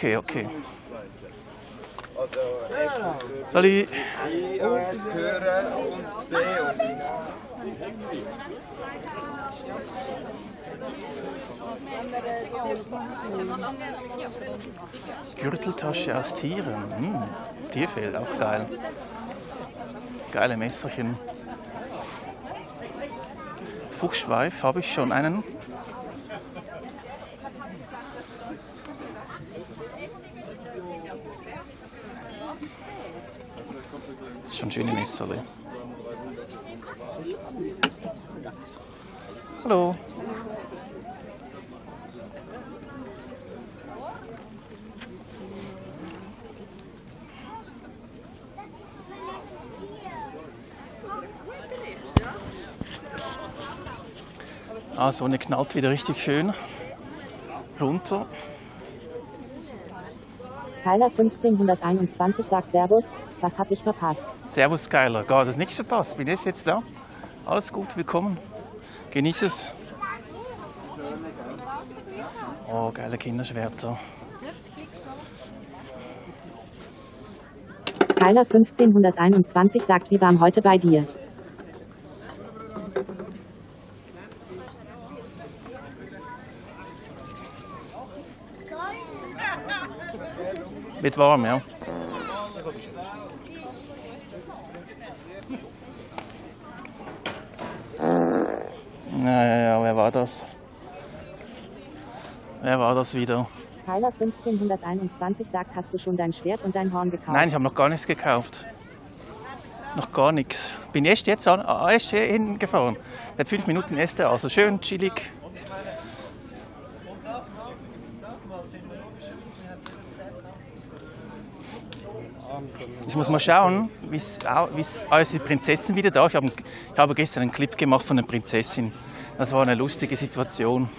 okay, okay. Salut. Hören und sehen. Gürteltasche aus Tieren. Tierfell, auch geil. Geile Messerchen. Fuchsschweif habe ich schon einen. Das ist schon schöne Messerle. Hallo. Ah, Sonne knallt wieder richtig schön runter. Skyler 1521 sagt Servus, was hab ich verpasst? Servus Skyler, gar das nichts verpasst. Bin jetzt da. Alles gut, willkommen. Genieß es. Oh, geile Kinderschwerter. Skyler 1521 sagt, wie warm heute bei dir? Wird warm, ja. Ja, wer war das? Wer war das wieder? Skyler 1521 sagt, hast du schon dein Schwert und dein Horn gekauft? Nein, ich habe noch gar nichts gekauft. Noch gar nichts. Bin erst jetzt hingefahren. Seit 5 Minuten erst da, also schön chillig. Ich muss mal schauen, wie es die Prinzessin wieder da. Ich habe gestern einen Clip gemacht von der Prinzessin. Das war eine lustige Situation.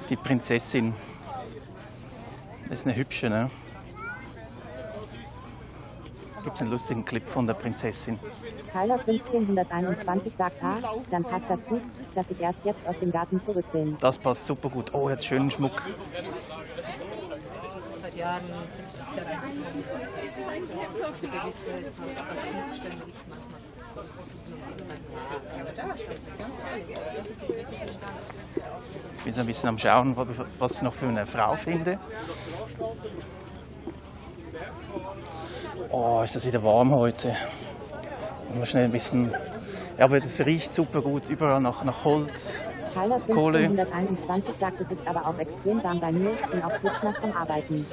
Die Prinzessin. Das ist eine hübsche, ne? Gibt es einen lustigen Clip von der Prinzessin. Skyler 1521 sagt, dann passt das gut, dass ich erst jetzt aus dem Garten zurück bin. Das passt super gut. Oh, jetzt schönen Schmuck. Seit Jahren Ich bin so ein bisschen am Schauen, was ich noch für eine Frau finde. Oh, ist das wieder warm heute. Mal schnell ein bisschen. Ja, aber das riecht super gut. Überall nach Holz. Skyler Kohle. 1521 sagt, es ist aber auch extrem warm bei mir, bin auch klitschnass vom Arbeiten.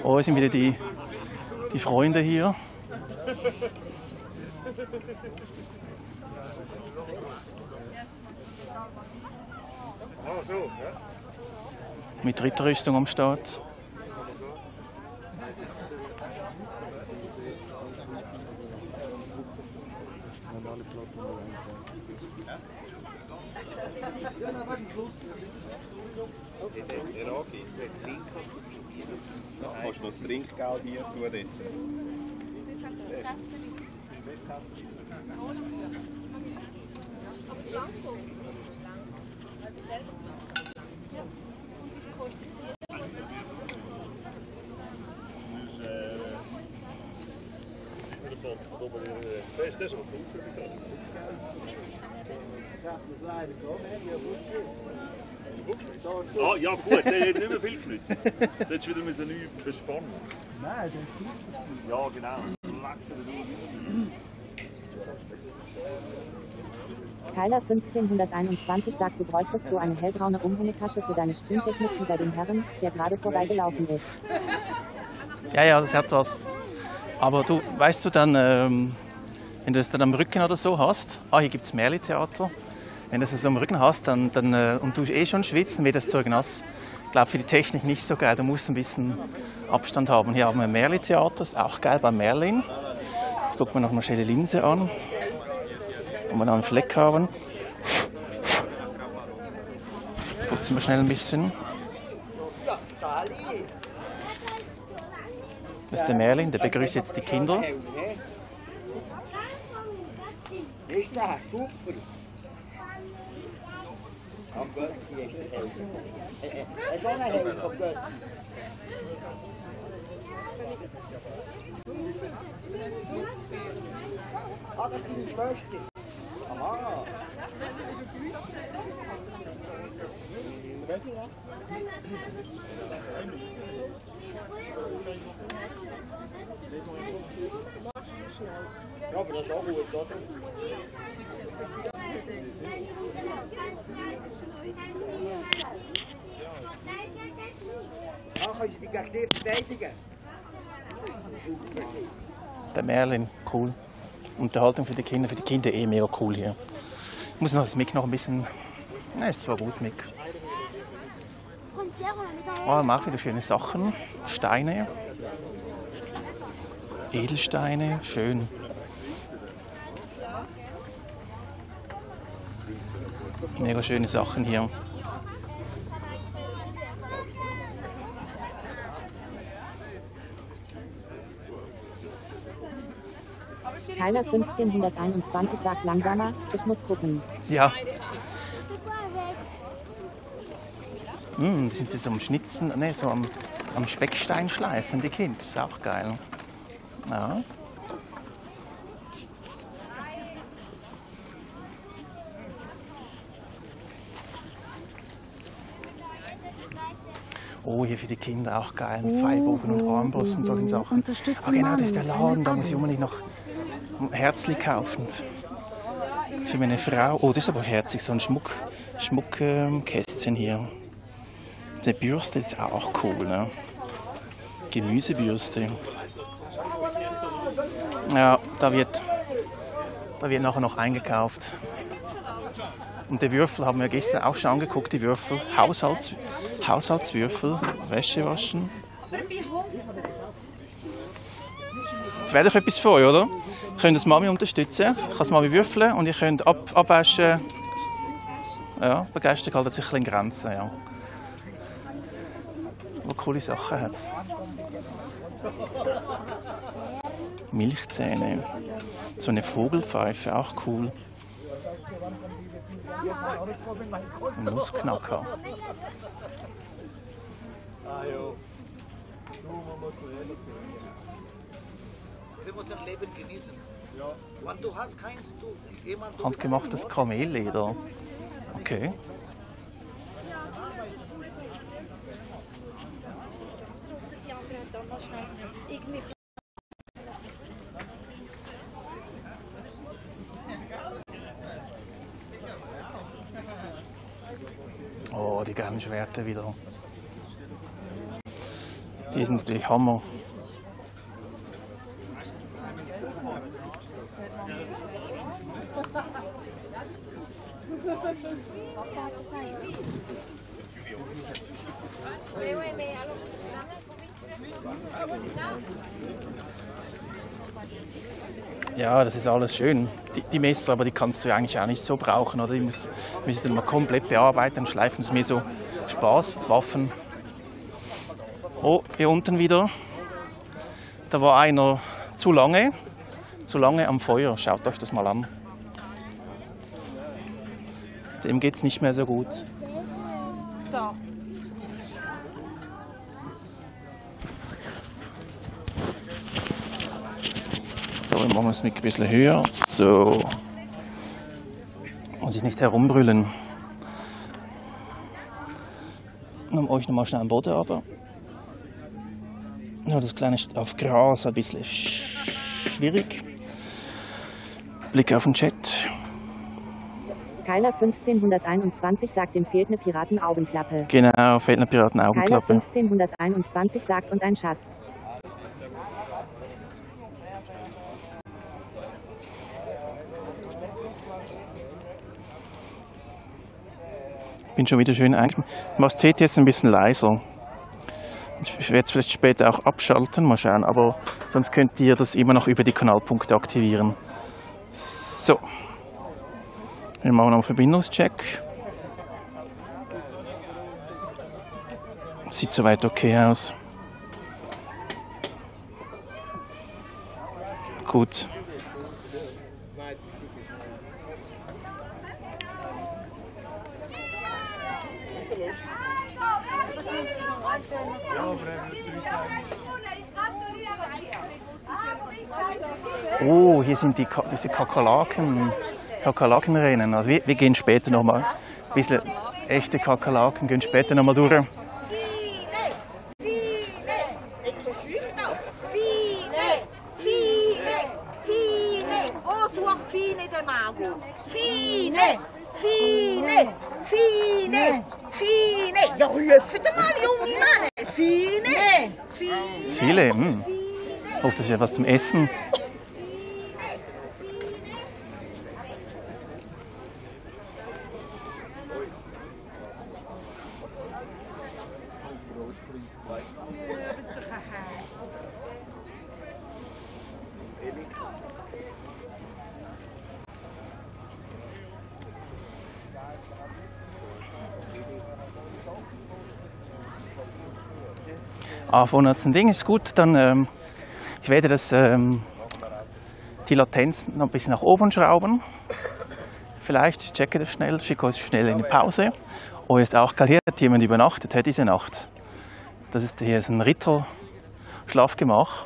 Oh, es sind wieder die Freunde hier. Mit Ritterrüstung am Start. Kannst du noch das Trinkgeld hier tun dort? Ah, ja gut, der hat nicht mehr viel genützt. Du hättest wieder neu bespannen. Nein, der ist gut. Ja, genau. Skyler 1521 sagt, du bräuchtest so eine hellbraune Umhängetasche für deine Streamtechnik wie bei dem Herrn, der gerade vorbeigelaufen ist. Ja, das hat was. Aber du, weißt du dann, wenn du es dann am Rücken oder so hast, hier gibt es Märli-Theater, wenn du es so am Rücken hast und du schon schwitzt, dann wird das Zeug nass. Ich glaube, für die Technik nicht so geil, du musst ein bisschen Abstand haben. Hier haben wir Märli-Theater, ist auch geil bei Merlin. Ich gucke mir noch mal schnell die Linse an, wo wir noch einen Fleck haben. Putzen wir schnell ein bisschen. Das ist der Merlin, der begrüßt jetzt die Kinder. Ah, das ist deine Schwester. Aha. Ja, aber das ist auch gut, oder? Ah, können Sie die gegen dich verteidigen? Der Merlin, cool. Unterhaltung für die Kinder eh mega cool hier. Ich muss noch das Mick noch ein bisschen. Na, ist zwar gut, Mick. Oh, haben auch wieder schöne Sachen. Steine. Edelsteine, schön. Mega schöne Sachen hier. Skyler 1521 sagt langsamer, ich muss gucken. Ja. Die sind jetzt so am Schnitzen, ne, so am Speckstein schleifen, die Kinder. Das ist auch geil. Ja. Oh, hier für die Kinder auch geil. Mit Pfeilbogen und Armbrust und solchen Sachen. Ah, genau, das ist der Laden, da muss ich unbedingt noch ein Herzli kaufen. Für meine Frau. Oh, das ist aber herzig, so ein Schmuckkästchen hier. Die Bürste ist auch cool, ne? Gemüsebürste. Ja, da wird nachher noch eingekauft. Und die Würfel haben wir gestern auch schon angeguckt, die Würfel. Haushaltswürfel, Wäsche waschen. Das wäre doch etwas für euch, oder? Ihr könnt das Mami unterstützen, ich kann das Mami würfeln und ihr könnt abwaschen. Ja, Begeisterung hält sich ein bisschen in Grenzen, ja. Aber coole Sachen hat es. Milchzähne. So eine Vogelpfeife, auch cool. Nussknacker. Du musst das Leben genießen. Wenn du hast keins, du Handgemachtes Kamelleder. Okay. Oh, die gelben Schwerter wieder. Die sind natürlich Hammer. Ja, das ist alles schön. Die Messer, aber die kannst du ja eigentlich auch nicht so brauchen, oder? Die müssen dann mal komplett bearbeiten und schleifen. Das ist mehr so Spaßwaffen. Oh, hier unten wieder. Da war einer zu lange am Feuer. Schaut euch das mal an. Dem geht es nicht mehr so gut. Da. So, wir machen es ein bisschen höher. So. Muss ich nicht herumbrüllen. Nimm euch nochmal schnell am Boden runter. Ja, das kleine auf Gras ein bisschen schwierig. Blick auf den Chat. Skyler 1521 sagt, dem fehlt eine Piratenaugenklappe. Genau, fehlt eine Skyler Piratenaugenklappe. 1521 sagt und ein Schatz. Ich bin schon wieder schön eingeschmiert. Ich mache das CT jetzt ein bisschen leiser. Ich werde es vielleicht später auch abschalten, mal schauen, aber sonst könnt ihr das immer noch über die Kanalpunkte aktivieren. So. Wir machen noch einen Verbindungscheck. Sieht soweit okay aus. Gut. Oh, hier sind diese Kakerlakenrennen. Also wir gehen später nochmal. Ein bisschen echte Kakerlaken gehen später nochmal durch. Ja, rufen mal, junge Männer! Fine! Viele? Ich hoffe, das ist etwas zum Essen. Vorne hat es ein Ding, ist gut. Dann, ich werde die Latenz noch ein bisschen nach oben schrauben. Vielleicht, ich checke das schnell, schicke uns schnell in die Pause. Oh, ist auch geil, hier hat jemand übernachtet, diese Nacht. Das ist hier ist ein Ritter-Schlafgemach.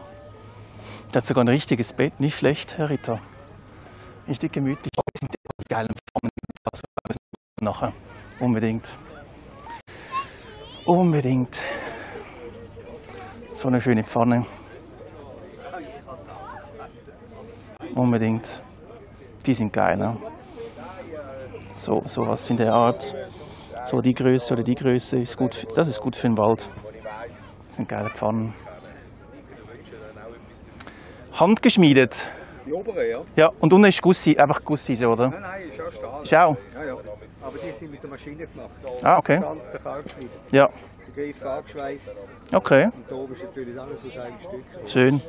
Der hat sogar ein richtiges Bett, nicht schlecht, Herr Ritter. Richtig gemütlich. Oh, wir sind geil empfangen. Nachher. Unbedingt. Unbedingt. So eine schöne Pfanne. Unbedingt. Die sind geil. Ne? So was in der Art. So die Größe oder die Größe ist gut. Das ist gut für den Wald. Das sind geile Pfannen. Handgeschmiedet. Die obere, ja? Ja, und unten ist Gussi, einfach Gussi, oder? Nein, ist auch Stahl. Ist auch? Ja, ja. Aber die sind mit der Maschine gemacht. Ah, okay. Ganz geschnitten. Ja. Der Griff angeschweißt. Okay. Und da oben ist natürlich alles aus einem Stück. Schön.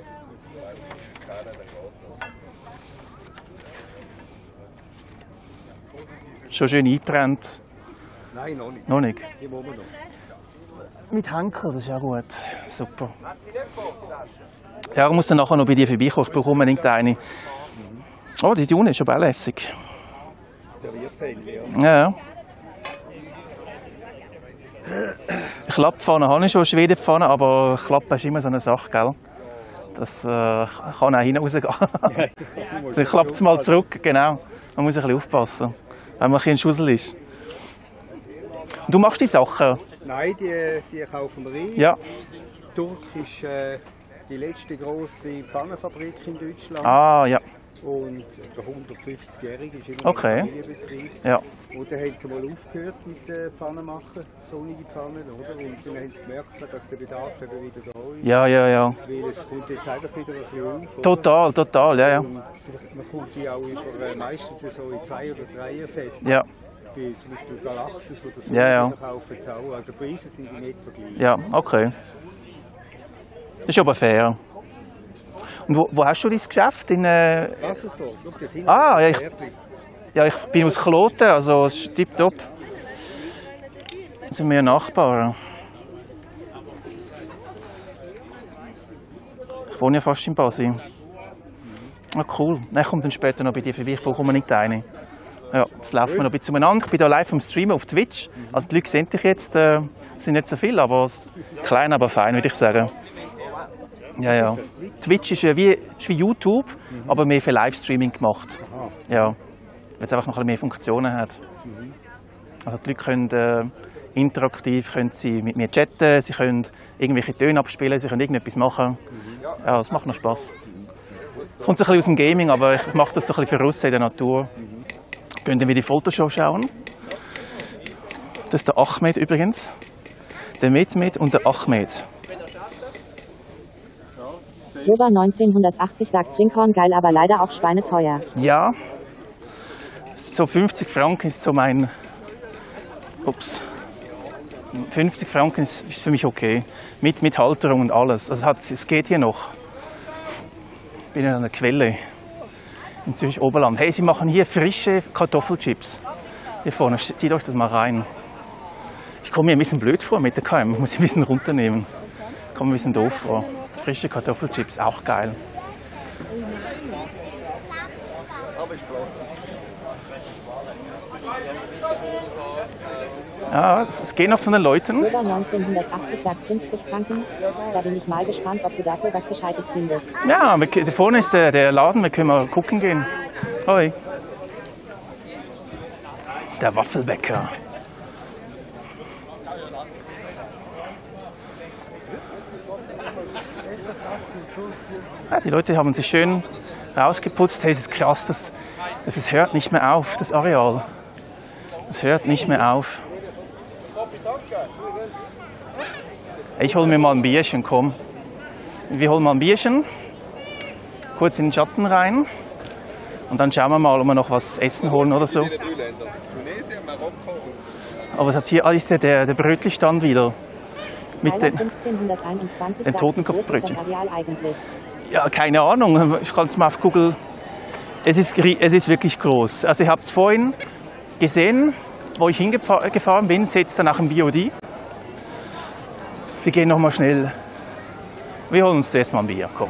Schon schön eingebrannt. Nein, noch nicht. Noch nicht. Die wollen wir noch. Mit Henkel, das ist ja gut. Super. Ja, ich muss dann nachher noch bei dir vorbeikommen. Ich brauche unbedingt eine. Oh, die unten ist schon auch lässig. Der Wirtpfännchen, ja. Ja, ja. Klapppfanne habe ich schon, Schwedepfanne, aber Klappen ist immer so eine Sache, gell? Das kann auch hinten rausgehen. Dann klappt es mal zurück, genau. Man muss ein bisschen aufpassen, wenn man ein Schussel ist. Und du machst die Sachen? Nein, die kaufen wir ein. Ja. Turk ist die letzte grosse Pfannenfabrik in Deutschland. Ah, ja. Und der 150-Jährige ist immer Okay. ein Familienbetrieb. Ja. Und dann haben sie mal aufgehört mit Pfannen machen, sonnige Pfannen, oder? Und dann haben sie gemerkt, dass der Bedarf eben wieder da ist. Ja, ja, ja. Weil es kommt jetzt einfach wieder ein bisschen auf. Oder? Total, total, ja, ja. Und man kommt die auch über meistens so in 2 oder 3 Sätzen. Ja, Wie zum Beispiel Galaxus oder so. Ja, ja. Da kaufen sie auch. Also Preise sind die nicht vergleichbar. ja, okay. Das ist aber fair. Und wo hast du dein Geschäft? Wassersdorf, schau, dort hinten Ah, ist ja, das Pferdchen. Ja, ich bin aus Kloten, also es ist tipptopp. Das sind wir Nachbarn. Ich wohne ja fast in Basel. Ah, cool. Dann kommt dann später noch bei dir vorbei. Ich brauche unbedingt eine. Ja, jetzt laufen wir noch ein bisschen umeinander. Ich bin hier live am Streamen auf Twitch. Also die Leute sehen dich jetzt. Sind nicht so viele, aber klein, aber fein, würde ich sagen. Ja, ja. Twitch ist wie YouTube, aber mehr für Livestreaming gemacht. Ja. Weil es einfach noch ein bisschen mehr Funktionen hat. Also die Leute können interaktiv können sie mit mir chatten, sie können irgendwelche Töne abspielen, sie können irgendetwas machen. Ja, das macht noch Spaß. Es kommt so ein bisschen aus dem Gaming, aber ich mache das so ein bisschen für Russen in der Natur. Gehen wir die Fotoshow schauen. Das ist der Ahmed übrigens. Der Mehmet und der Ahmed. Jova 1980 sagt Trinkhorn geil, aber leider auch schweineteuer. Ja, so 50 Franken ist so mein... Ups. 50 Franken ist für mich okay. Mit Halterung und alles. Also es geht hier noch. Ich bin in einer Quelle in Zürich-Oberland. Hey, sie machen hier frische Kartoffelchips. Hier vorne, zieht euch das mal rein. Ich komme mir ein bisschen blöd vor mit der KM. Ich muss ein bisschen runternehmen. Ich komme mir ein bisschen doof vor. Frische Kartoffelchips, auch geil. Aber ist Plastik. Ja, es geht noch von den Leuten. Bürger 1980 sagt 50 Franken. Da bin ich mal gespannt, ob du dafür was Gescheites findest. Ja, da vorne ist der Laden, wir können mal gucken gehen. Hoi. Der Waffelbäcker. Ja, die Leute haben sich schön rausgeputzt. Hey, das ist krass, das hört nicht mehr auf, das Areal. Das hört nicht mehr auf. Ich hole mir mal ein Bierchen, komm. Wir holen mal ein Bierchen, kurz in den Schatten rein und dann schauen wir mal, ob wir noch was essen holen oder so. Aber es hat hier alles der Brötli-Stand wieder. Mit den Totenkopfbrötchen. Ja, keine Ahnung. Ich kann es mal auf Google. Es ist wirklich groß. Also ihr habt es vorhin gesehen, wo ich hingefahren bin, seht ihr dann auch im VOD. Wir gehen noch mal schnell. Wir holen uns zuerst mal ein Bier. Komm.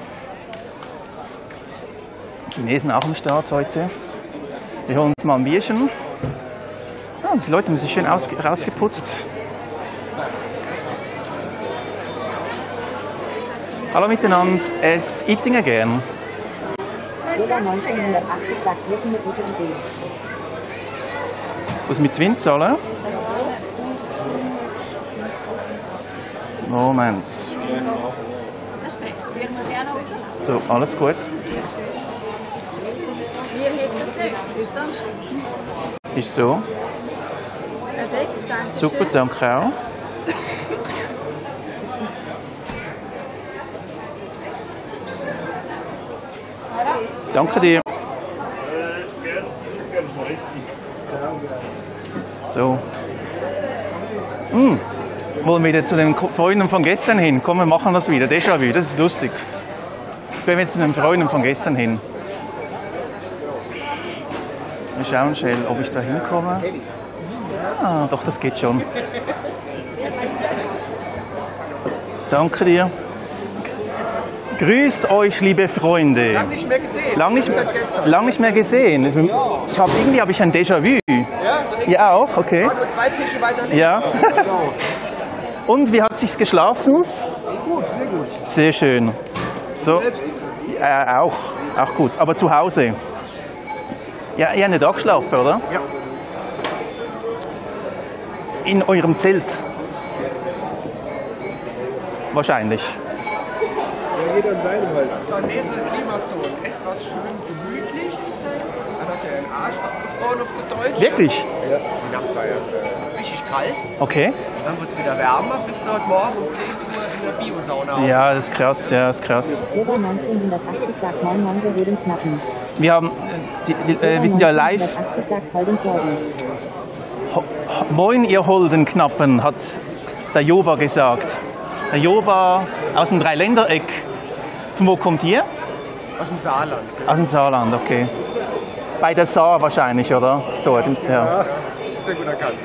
Chinesen auch am Start heute. Wir holen uns mal ein Bierchen. Ja, die Leute haben sich schön rausgeputzt. Hallo miteinander, es Ittinger gern. Bürger 1980 sagt wirklich eine gute Idee. Was mit Wind zahlen? Moment. So, alles gut. ist Samstag. Ist so. Perfekt, danke. Super, danke auch. Danke dir. So. Wollen wir wieder zu den Freunden von gestern hin? Komm, wir machen das wieder. Déjà-vu, das ist lustig. Gehen wir zu den Freunden von gestern hin. Wir schauen schnell, ob ich da hinkomme. Ah, doch, das geht schon. Danke dir. Grüßt euch, liebe Freunde. Lang nicht mehr gesehen. Lang nicht mehr gesehen. Irgendwie habe ich ein Déjà-vu. Ja, so Ja, auch, okay. nur 2 Tische weiter links. Ja. Und wie hat sich's geschlafen? Gut, sehr gut. Sehr schön. So, auch gut. Aber zu Hause. Ja, ihr habt nicht da geschlafen, oder? Ja. In eurem Zelt. Wahrscheinlich. Ja, jeder in seinem halt. Es waren mehrere Klimazonen. Es war schön gemütlich. Dann hast du ja den Arsch abgefroren auf gut Deutsch. Wirklich? Ja. Die Nacht war ja richtig kalt. Okay. Dann wird es wieder wärmer bis dort morgen um 10 Uhr in der Biosauna. Ja, das ist krass, ja, das ist krass. Oktober 1980 sagt Moin Moin, wir würden knappen. Wir haben, wir sind ja live. 1980 sagt Holden Sorgen. Moin, ihr holden Knappen, hat der Joba gesagt. Der Joba aus dem Dreiländereck. Von wo kommt ihr? Aus dem Saarland. Aus dem Saarland, okay. Bei der Saar wahrscheinlich, oder? Ist dort im Ja, sehr gut erkannt.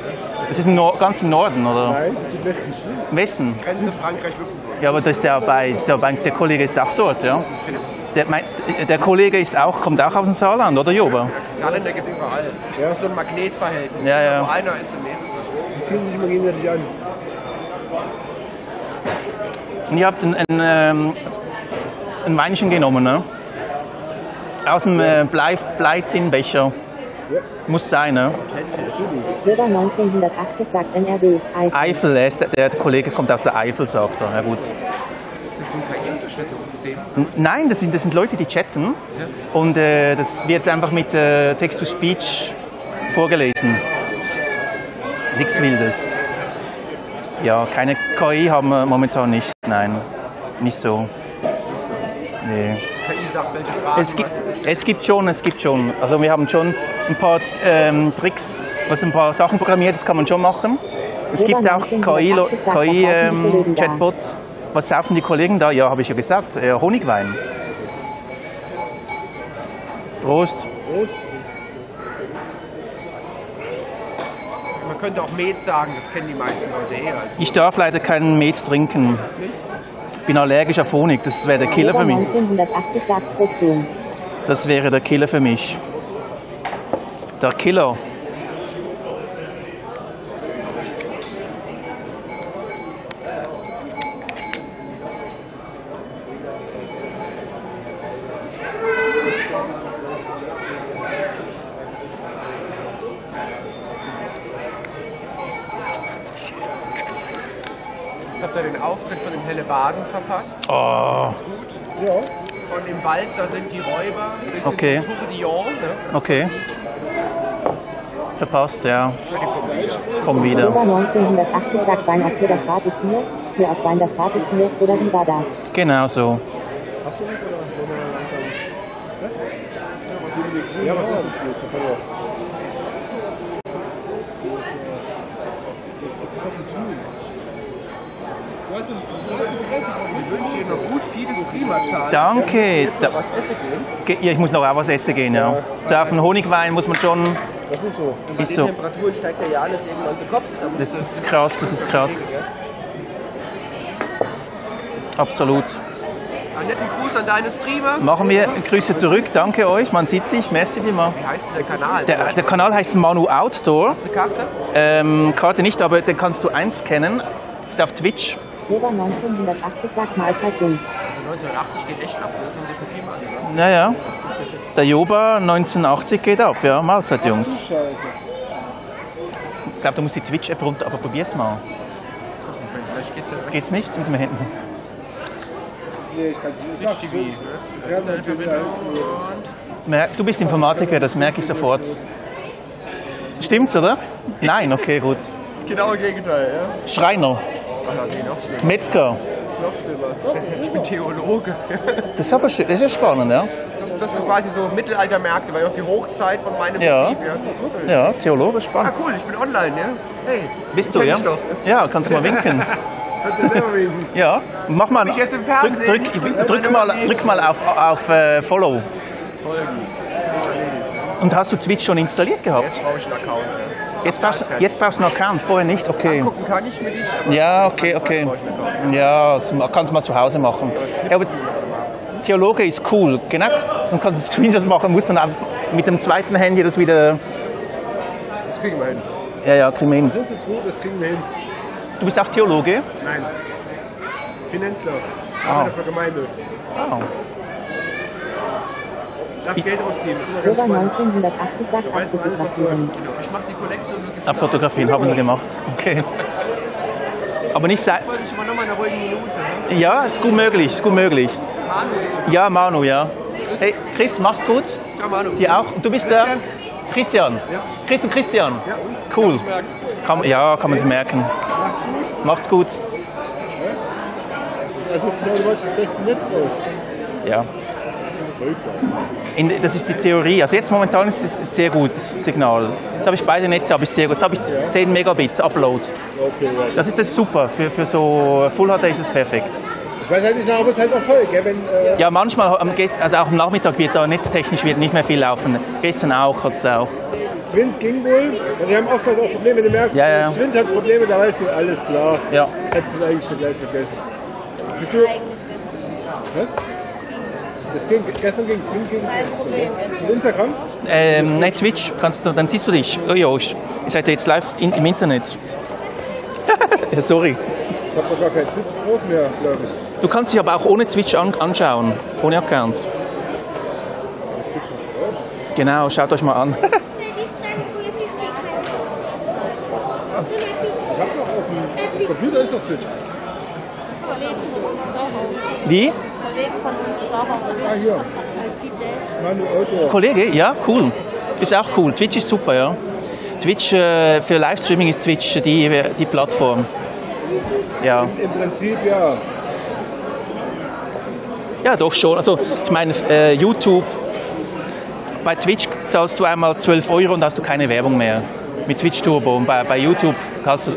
Das ist ganz im Norden, oder? Nein, die besten Im Westen? Grenze Frankreich-Luxemburg. Ja, aber das ist ja der Kollege ist auch dort, ja? Der Kollege kommt auch aus dem Saarland, oder Joba? Saarländer gibt es überall. Das ist so ein Magnetverhältnis. Ja, ja. Wo einer ist im Leben. Die ziehen sich immer gegenseitig an. Und ihr habt ein Weinchen genommen, ne? Aus dem Bleizinnbecher. Ja. Muss sein, ne? Bürger 1980 sagt NRW. Eifel, der Kollege kommt aus der Eifel, sagt er. Ja gut. Das ist so ein KI-Unterstützungssystem. Nein, das sind Leute, die chatten. Ja. Und das wird einfach mit Text-to-Speech vorgelesen. Nichts Wildes. Ja, keine KI haben wir momentan nicht. Nein, nicht so. Nee. KI sagt, welche Fragen Es gibt schon. Also wir haben schon ein paar Tricks, ein paar Sachen programmiert, das kann man schon machen. Es gibt auch KI-Chatbots. Was saufen die Kollegen da? Ja, habe ich ja gesagt, Honigwein. Prost. Prost. Man könnte auch Met sagen, das kennen die meisten Leute eher. Ich darf leider keinen Met trinken. Ich bin allergisch auf Honig, das wäre der Killer für mich. 1980 sagt Brüstung. Das wäre der Killer für mich. Der Killer. habt ihr den Auftritt von dem Hellebaden verpasst. Oh, Ist gut. Ja. Von dem Walzer sind die Räuber. Das Okay. ist Tourbillon, ne? okay. Verpasst, ja. Komm wieder. Oktober 1980 sagt Wein auf für das Rad ich dir, für auf Wein das Rad ich dir, oder wie war das? Genau so. Ja, was ist das? Ich wünsche dir noch gut viele Streamerzahlen. Danke. Jetzt noch was essen gehen. Ja, ich muss noch auch was essen gehen, ja. So auf den Honigwein muss man schon. Das ist so. Und bei Ist den so. Temperaturen steigt ja alles irgendwann zu Kopf. Da musst Das ist krass, das ist krass. Absolut. Einen netten Gruß an deine Streamer. Machen wir Grüße zurück, danke euch, man sieht sich, merci vielmals. Wie heißt denn der Kanal? Der Kanal heißt Manu Outdoor. Hast du eine Karte? Karte nicht, aber den kannst du einscannen. Ist auf Twitch. Oktober 1980 sagt Mahlzeit Jungs. Also 1980 geht echt ab. Das haben wir für viel angefangen. Naja. Der Joba 1980 geht ab, ja. Mahlzeit, Jungs. Scheiße. Ich glaube, du musst die Twitch-App runter, aber probier's mal. Vielleicht geht's ja direkt Geht's nicht mit den Händen? Nee, ich kann Twitch TV. Ne? Ja, Internetverbindung und Du bist Informatiker, das merke ich sofort. Stimmt's, oder? Nein, okay, gut. das genaue Gegenteil, ja? Schreiner, Ach, nee, noch schlimmer. Metzger. Noch schlimmer. Ich bin Theologe. Das ist aber schön, das ist ja spannend, ja? Das ist quasi so Mittelaltermärkte, weil auch die Hochzeit von meinem Ja. Betrieb. Ja, Theologe, Ah, spannend. cool, ich bin online, ja? Hey. Bist du, kenn ja? ich doch. Ja, kannst du mal winken. Kannst du selber reden. Ja, mach mal. ich jetzt im Fernsehen? Drück mal auf Follow. Und hast du Twitch schon installiert gehabt? Jetzt brauche ich einen Account. Jetzt brauchst du einen Account, vorher nicht? Okay. Gucken kann ich mir nicht, aber Ja, okay. Ja, das kannst du mal zu Hause machen. Ja, aber Theologe ist cool, genau. Sonst kannst du Screenshots machen, musst dann einfach mit dem zweiten Handy das wieder. das kriegen wir hin. Ja, kriegen wir hin. Sind zu zweit, das kriegen wir hin. Du bist auch Theologe? Nein. Finanzler. Ah. Arbeiter für Gemeinde. Ah. Darf Geld ausgeben. Das ist immer ganz Oktober spannend. 1980 sagt Da weiß man alles, was Abfotografieren. Genau. Ich mache die Kollektion und gibt's Fotografien haben sie gemacht. Okay. Aber nicht sei. wollte ich mal noch mal eine ruhige Minute. Ne? Ja, ist gut möglich, ist gut möglich. Manu. Ja, Manu, ja. Hey, Chris, mach's gut. Ciao, Manu. Dir auch. Und du bist der Christian. Chris und Christian. Ja, Cool. Kann man sich merken. Macht's gut. Also, du wolltest das beste Netz raus. Ja. Das ist die Theorie. Also jetzt momentan ist es sehr gut, das Signal. Jetzt habe ich beide Netze, habe ich sehr gut. Jetzt habe ich 10 Megabit Upload. Okay, ja. Das ist das super. Für so Full HD ist es perfekt. Ich weiß halt nicht, aber es ist halt auch voll, gell? Wenn, Ja, manchmal, also auch am Nachmittag wird da netztechnisch nicht mehr viel laufen. Gestern auch hat es auch. Zwind ging wohl. Und wir haben oftmals auch Probleme, wenn du merkst, Ja. Zwind hat Probleme, da weißt du, alles klar. Ja. Hättest du es eigentlich schon gleich vergessen. Bist du? Was? Das ging, gestern ging Zwind ging. Das Instagram? Nein, Twitch, dann siehst du dich. Oh ja, ihr seid ja jetzt live im Internet. Ja, sorry. Ich hab doch gar keinen Twitch drauf mehr, glaube ich. Du kannst dich aber auch ohne Twitch anschauen, ohne Account. Genau, schaut euch mal an. Ich hab noch auf dem Computer ist noch Twitch. Wie? Kollegen von uns ist auch auf Ah, hier. als DJ. Manu Autor. Kollege? Ja, cool. Ist auch cool. Twitch ist super, ja. Twitch, für Livestreaming ist Twitch die Plattform. Ja. Im Prinzip ja. Ja, doch schon. Also, ich meine, YouTube, bei Twitch zahlst du einmal 12 € und hast du keine Werbung mehr. Mit Twitch Turbo. Und bei YouTube hast du, 20%.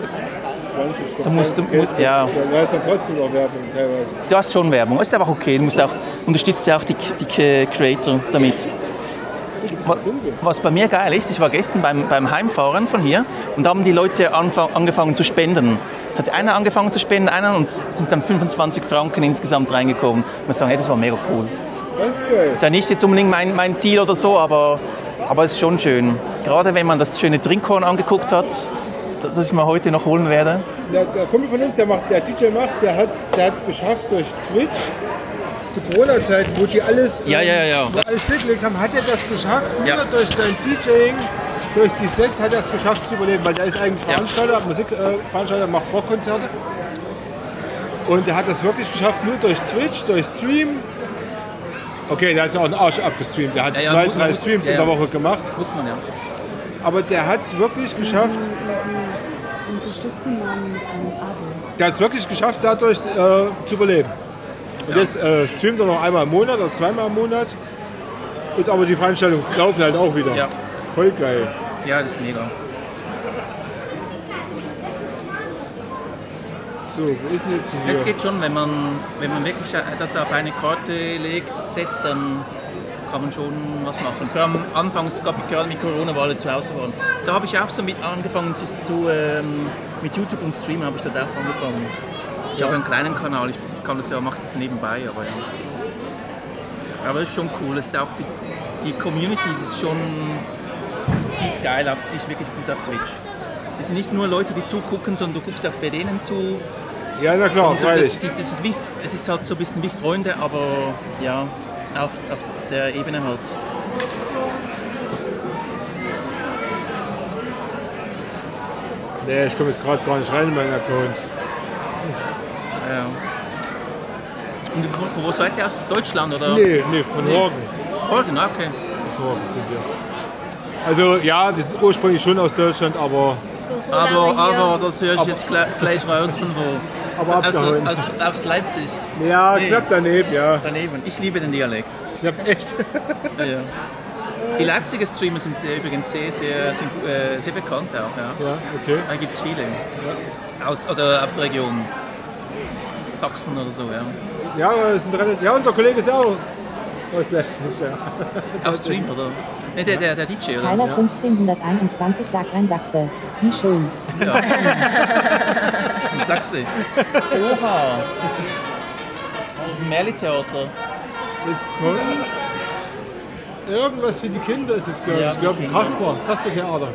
Da musst du- Geld. ja. Da ist dann trotzdem noch Werbung teilweise. du hast schon Werbung. Ist aber auch okay. Du musst auch, unterstützt ja auch die Creator damit. Was bei mir geil ist, ich war gestern beim Heimfahren von hier und da haben die Leute angefangen zu spenden. Es hat einer angefangen zu spenden, einer, und es sind dann 25 Franken insgesamt reingekommen. Ich muss sagen, hey, das war mega cool. Das ist geil. Ist ja nicht jetzt unbedingt mein Ziel oder so, aber es ist schon schön. Gerade wenn man das schöne Trinkhorn angeguckt hat, das ich mir heute noch holen werde. Der Kumpel von uns, der DJ macht, der hat es geschafft durch Twitch. Zu Corona-Zeiten, wo die alles, Ja. wo alles stillgelegt haben, hat er das geschafft. Nur Ja. durch sein DJing, durch die Sets hat er es geschafft zu überleben, weil der ist eigentlich Ja. Veranstalter, Musikveranstalter, macht Rockkonzerte. Und der hat das wirklich geschafft, nur durch Twitch, durch Stream. Okay, der hat ja auch einen Arsch abgestreamt. Der hat Ja, ja, 2, muss 3 man- Streams ja, in der ja. Woche gemacht. Muss man ja. Aber der hat wirklich geschafft, Unterstützen man mit einem Abo. der hat es wirklich geschafft, dadurch zu überleben. Und Ja. jetzt streamt er noch einmal im Monat oder zweimal im Monat. Und aber die Veranstaltungen laufen halt auch wieder. Ja. Voll geil. Ja, das ist mega. So, wo ist denn jetzt hier? Es geht schon, wenn man wirklich das auf eine Karte setzt, dann kann man schon was machen. Vor allem anfangs, gerade mit Corona, weil alle zu Hause waren. Da habe ich auch so mit angefangen mit YouTube und Streamen habe ich dort auch angefangen. Ich habe einen kleinen Kanal, ich kann das ja, mache das nebenbei, aber ja. Aber das ist schon cool, es ist auch die Community, die ist schon, die ist geil, die ist wirklich gut auf Twitch. Es sind nicht nur Leute, die zugucken, sondern du guckst auch bei denen zu. Ja, na klar, Und freilich. es ist halt so ein bisschen wie Freunde, aber ja, auf der Ebene halt. Nee, ich komme jetzt gerade gar nicht rein in meinen Account. Ja. Und von wo seid ihr aus? Deutschland oder? Nee, von Nee. Horgen. Horgen, okay. Aus Horgen sind wir. Also ja, wir sind ursprünglich schon aus Deutschland, aber Aber das höre ich jetzt gleich raus von wo. Aber abgehauen. Aus Leipzig. ja, Nee. knapp daneben, ja. Daneben. Ich liebe den Dialekt. Knapp echt. Ja, ja. Die Leipziger Streamer sind übrigens sehr bekannt auch. Ja. Ja, okay. Da gibt es viele. Aus der Region. Sachsen oder so, ja. Ja, aber es sind relativ. Ja, unser Kollege ist ja auch aus Leipzig, ja. Auf Stream, oder? Ne, der DJ, oder? Tyler 1521 sagt ein Sachse. Wie schön. Ja. In Sachse. Oha. Das ist ein Märli-Theater. Jetzt kommt irgendwas für die Kinder ist jetzt, glaube Ja, ich. Ich glaube, die Kasper-Theater.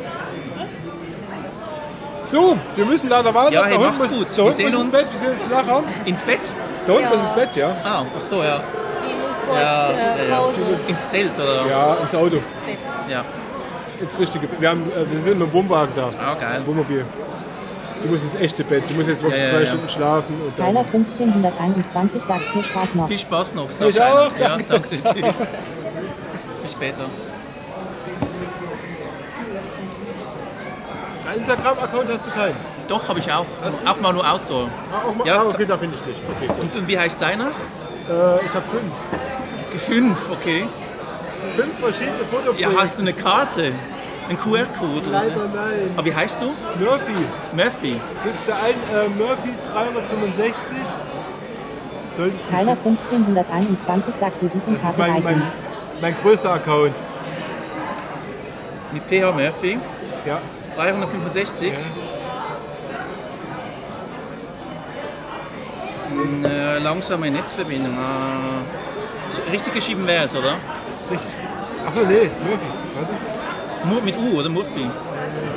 So, wir müssen leider weiter. Ja, hey, Der Hund macht's muss- gut. Der Wir Hund sehen muss ins uns. Bett, wir sehen uns nachher. Ins Bett? Der Hund muss ins Bett, ja. Ah, ach so, ja. Die muss kurz Ja. Pause. Ins Zelt, oder? Ja, ins Auto. Ja. Ins richtige Bett. Wir sind mit dem Wohnwagen da. Ah, geil. Im Wohnmobil. Du musst ins echte Bett. Du musst jetzt wirklich Ja, ja, 2 ja. Stunden schlafen. Und dann Tyler 1521 sagt viel Spaß noch. Viel Spaß noch. Sag Ich einer. auch, Ja, danke. danke. Tschüss. Bis später. Ein Instagram-Account hast du keinen? Doch, habe ich auch. Auch mal nur Outdoor. Ah, auch mal, Ja, okay, da finde ich dich. Okay, gut. Und wie heißt deiner? Ich habe 5. 5, okay. 5 verschiedene Fotoprojekte. Ja, hast du eine Karte? Ein QR-Code? Leider nein. Aber wie heißt du? Murphy. Murphy. Gibt es da einen Murphy 365? Solltest du. Tyler 1521 sagt Das ist Visitenkarte mein reichen. größter Account. Mit PH Murphy. Ja. 365. Ja. Eine langsame Netzverbindung. Ah. Richtig geschrieben wäre es, oder? Richtig. Achso, nee, Murphy. Warte. Mit U, oder Murphy?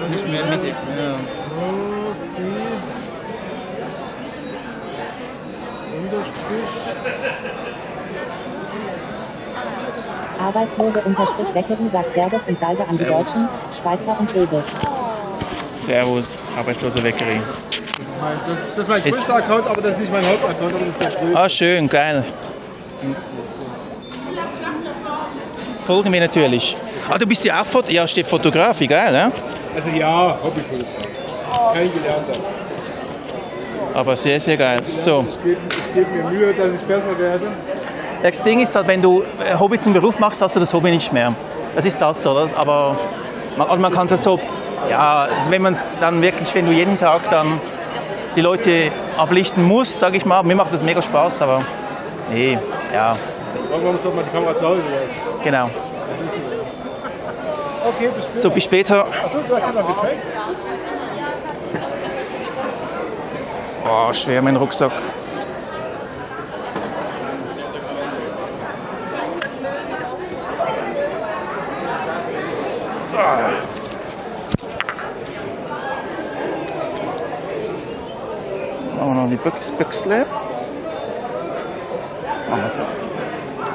Nicht mehr mit. Ja. Murphy. Unterstrich. Arbeitslose-Weckerin sagt Servus und Salve an die Servus. Deutschen, Schweizer und Böse. Servus, arbeitslose Weckerin. Das ist mein größter Account, aber das ist nicht mein Hauptaccount, aber das ist der größte. Ah, schön, geil. Folgen mir natürlich. Ah, du bist ja auch steht Fotografie, geil, ne? Also ja, Hobbyfotograf. Kein gelernter. Aber sehr, sehr geil. So. Ich gebe mir Mühe, dass ich besser werde. Das Ding ist halt, wenn du Hobby zum Beruf machst, hast du das Hobby nicht mehr. Das ist das, oder? Aber man kann es so, ja, also wenn man es dann wirklich, wenn du jeden Tag dann die Leute ablichten musst, sage ich mal, mir macht das mega Spaß, aber nee, ja, Irgendwann muss doch mal die Kamera zu Hause lassen. genau. Okay, bis später. So, bis später. Achso, du hast ja noch Getränk? Oh, schwer mein Rucksack. Machen wir noch die Büchsle. Machen wir so.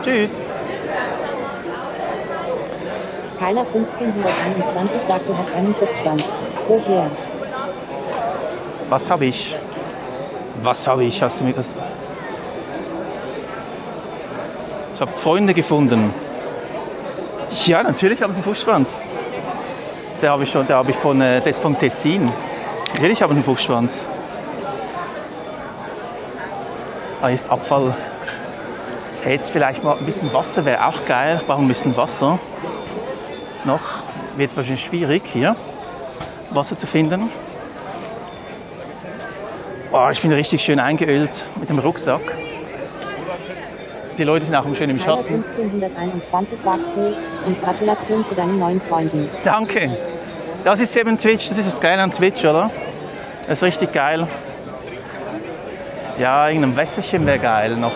Tschüss. Tyler 1521 sagt, du hast einen Sitzstand. Woher? Was habe ich? Was habe ich? Hast du mir das? Ich habe Freunde gefunden. Ja, natürlich habe ich einen Fuchsschwanz. Der habe ich schon, das ist von Tessin. Natürlich habe ich einen Fuchsschwanz. Ah, hier ist Abfall. Hey, jetzt vielleicht mal ein bisschen Wasser wäre auch geil. Ich brauche ein bisschen Wasser. Noch wird wahrscheinlich schwierig hier Wasser zu finden. Oh, ich bin richtig schön eingeölt mit dem Rucksack. Die Leute sind auch schön im Schatten. 1521 sagst du, und Gratulation zu deinen neuen Freunden. Danke. Das ist eben Twitch, das ist das Geile an Twitch, oder? Das ist richtig geil. Ja, irgendein Wässerchen wäre geil noch.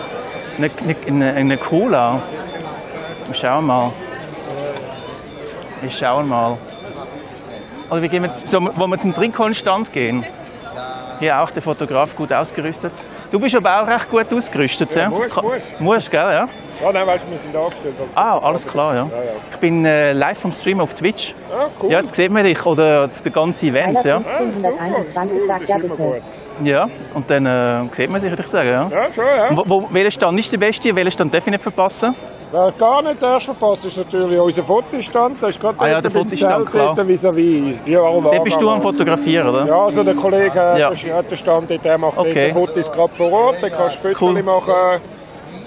Eine Cola. Wir schauen mal. Also wir gehen jetzt, so, wollen wir zum Trinkhornstand gehen? Hier auch der Fotograf gut ausgerüstet. Du bist aber auch recht gut ausgerüstet, ja? Musst, gell, ja? Ja, nein, weißt du, wir sind angestellt. Ah, alles klar, ja. Ich bin live vom Stream auf Twitch. Ah, cool. Ja, jetzt sieht man dich, oder das ganze Event, ja. 1521 sagt ja bitte. Ja, und dann sieht man sich, würde ich sagen, ja. Ja, schon, ja. Welcher Stand ist der beste, welchen Stand darf ich nicht verpassen? Wer gar nicht erst verpasst, ist natürlich unser Fotostand. Das ist gerade ja, der Fotostand, klar. Vis-à-vis. Da bist du am Fotografieren, oder? Ja, also der Kollege hat den Stand, der macht die Fotos gerade vor Ort. Da kannst du Fotos machen,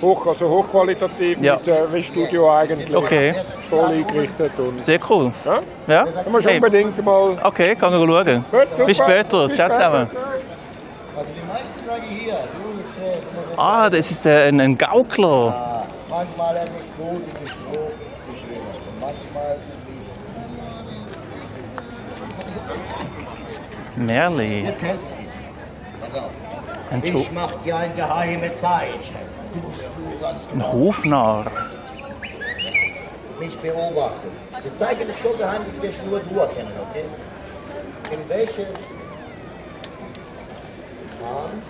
hochqualitativ, mit Studio eigentlich. Okay. Voll eingerichtet. Und sehr cool. Ja? Da musst du unbedingt mal... Okay, kann ich schauen. Gut, bis später. Ciao zusammen. Also die meisten sagen hier, das ist ein Gaukler. manchmal er nicht gut, nicht so geschrieben. Und manchmal nicht. Merli. Jetzt helft mir. Pass auf. Ich mach dir ein geheimes Zeichen. Du spürst ganz genau. Ein Hofnarr. Mich beobachten. Das Zeichen ist so geheim, dass wir nur du erkennen, okay? In welche Bahn?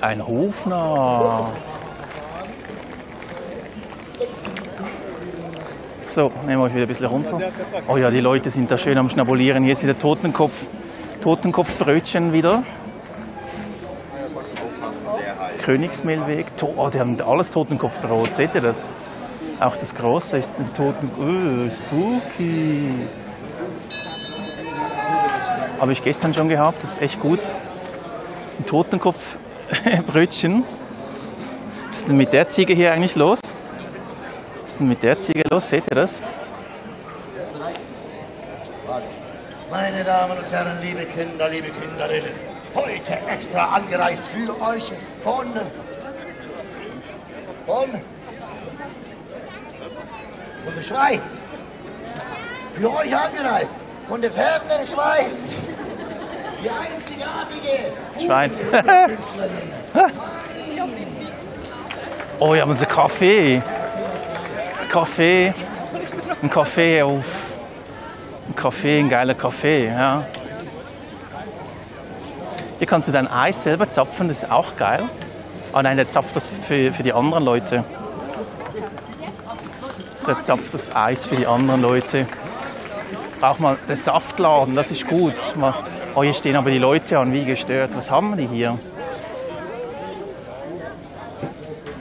Ein Hofnarr. So, nehmen wir euch wieder ein bisschen runter. Oh ja, die Leute sind da schön am Schnabulieren. Hier ist wieder Totenkopfbrötchen wieder. Königsmehlweg. Oh, die haben alles Totenkopfbrot. Seht ihr das? Auch das Große ist ein spooky. Habe ich gestern schon gehabt. Das ist echt gut. Ein Totenkopfbrötchen. Was ist denn mit der Ziege hier eigentlich los? Was ist denn mit der Ziege los? Seht ihr das? Meine Damen und Herren, liebe Kinder, liebe Kinderinnen, heute extra angereist für euch von der Schweiz. Für euch angereist, von der fernen Schweiz. Die einzigartige Schweiz. Oh, wir haben unseren Kaffee. Ein geiler Kaffee, ja. Hier kannst du dein Eis selber zapfen, das ist auch geil. Ah nein, der zapft das für die anderen Leute. Der zapft das Eis für die anderen Leute. Auch mal der Saftladen, das ist gut. Oh, hier stehen aber die Leute an, wie gestört. Was haben die hier?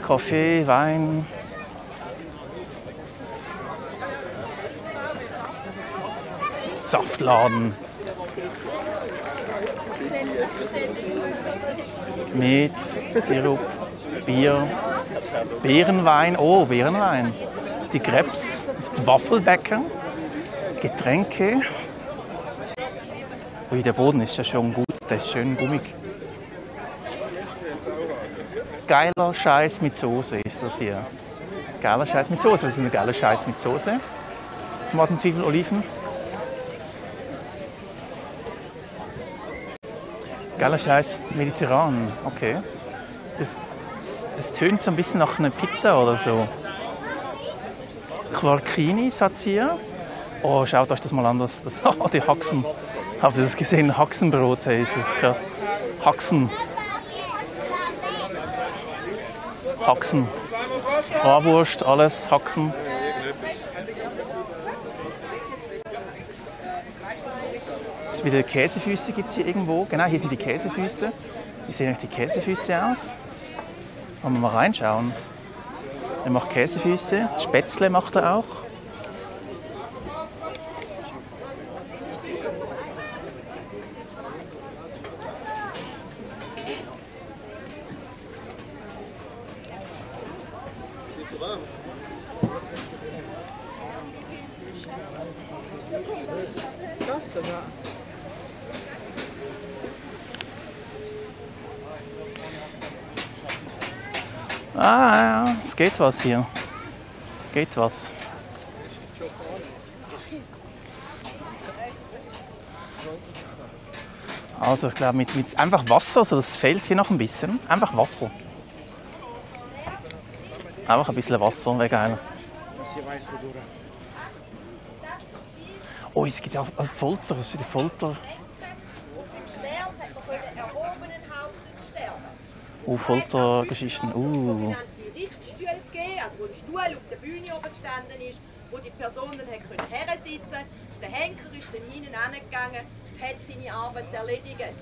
Kaffee, Wein. Saftladen. Met, Sirup, Bier, Beerenwein. Oh, Beerenwein. Die Krebs, Waffelbäcker, Getränke. Ui, der Boden ist ja schon gut, der ist schön gummig. Geiler Scheiß mit Soße ist das hier. Geiler Scheiß mit Soße. Was ist ein geiler Scheiß mit Soße? Tomaten, Zwiebeln, Oliven. Geiler Scheiß mediterran. Okay. Es tönt so ein bisschen nach einer Pizza oder so. Quarkinis hat es hier. Oh, schaut euch das mal an. Die Haxen. Habt ihr das gesehen? Haxenbrot, hey, ist das krass. Haxen. Bratwurst, alles, Haxen. es wieder Käsefüße gibt's hier irgendwo. Genau, hier sind die Käsefüße. Wie sehen eigentlich die Käsefüße aus? Wollen wir mal reinschauen. Er macht Käsefüße, Spätzle macht er auch. Ah, ja, es geht was hier. Geht was. Also ich glaube mit einfach Wasser, also das fehlt hier noch ein bisschen. Einfach Wasser. Einfach ein bisschen Wasser, wäre geil. Oh, es gibt auch Folter, das ist wieder Folter. Foltergeschichten. Die Richtstühle gegeben, also wo ein Stuhl auf der Bühne oben gestanden ist, wo die Personen hersitzen konnten. Der Henker ist dann hinten angegangen, hat seine Arbeit erledigt.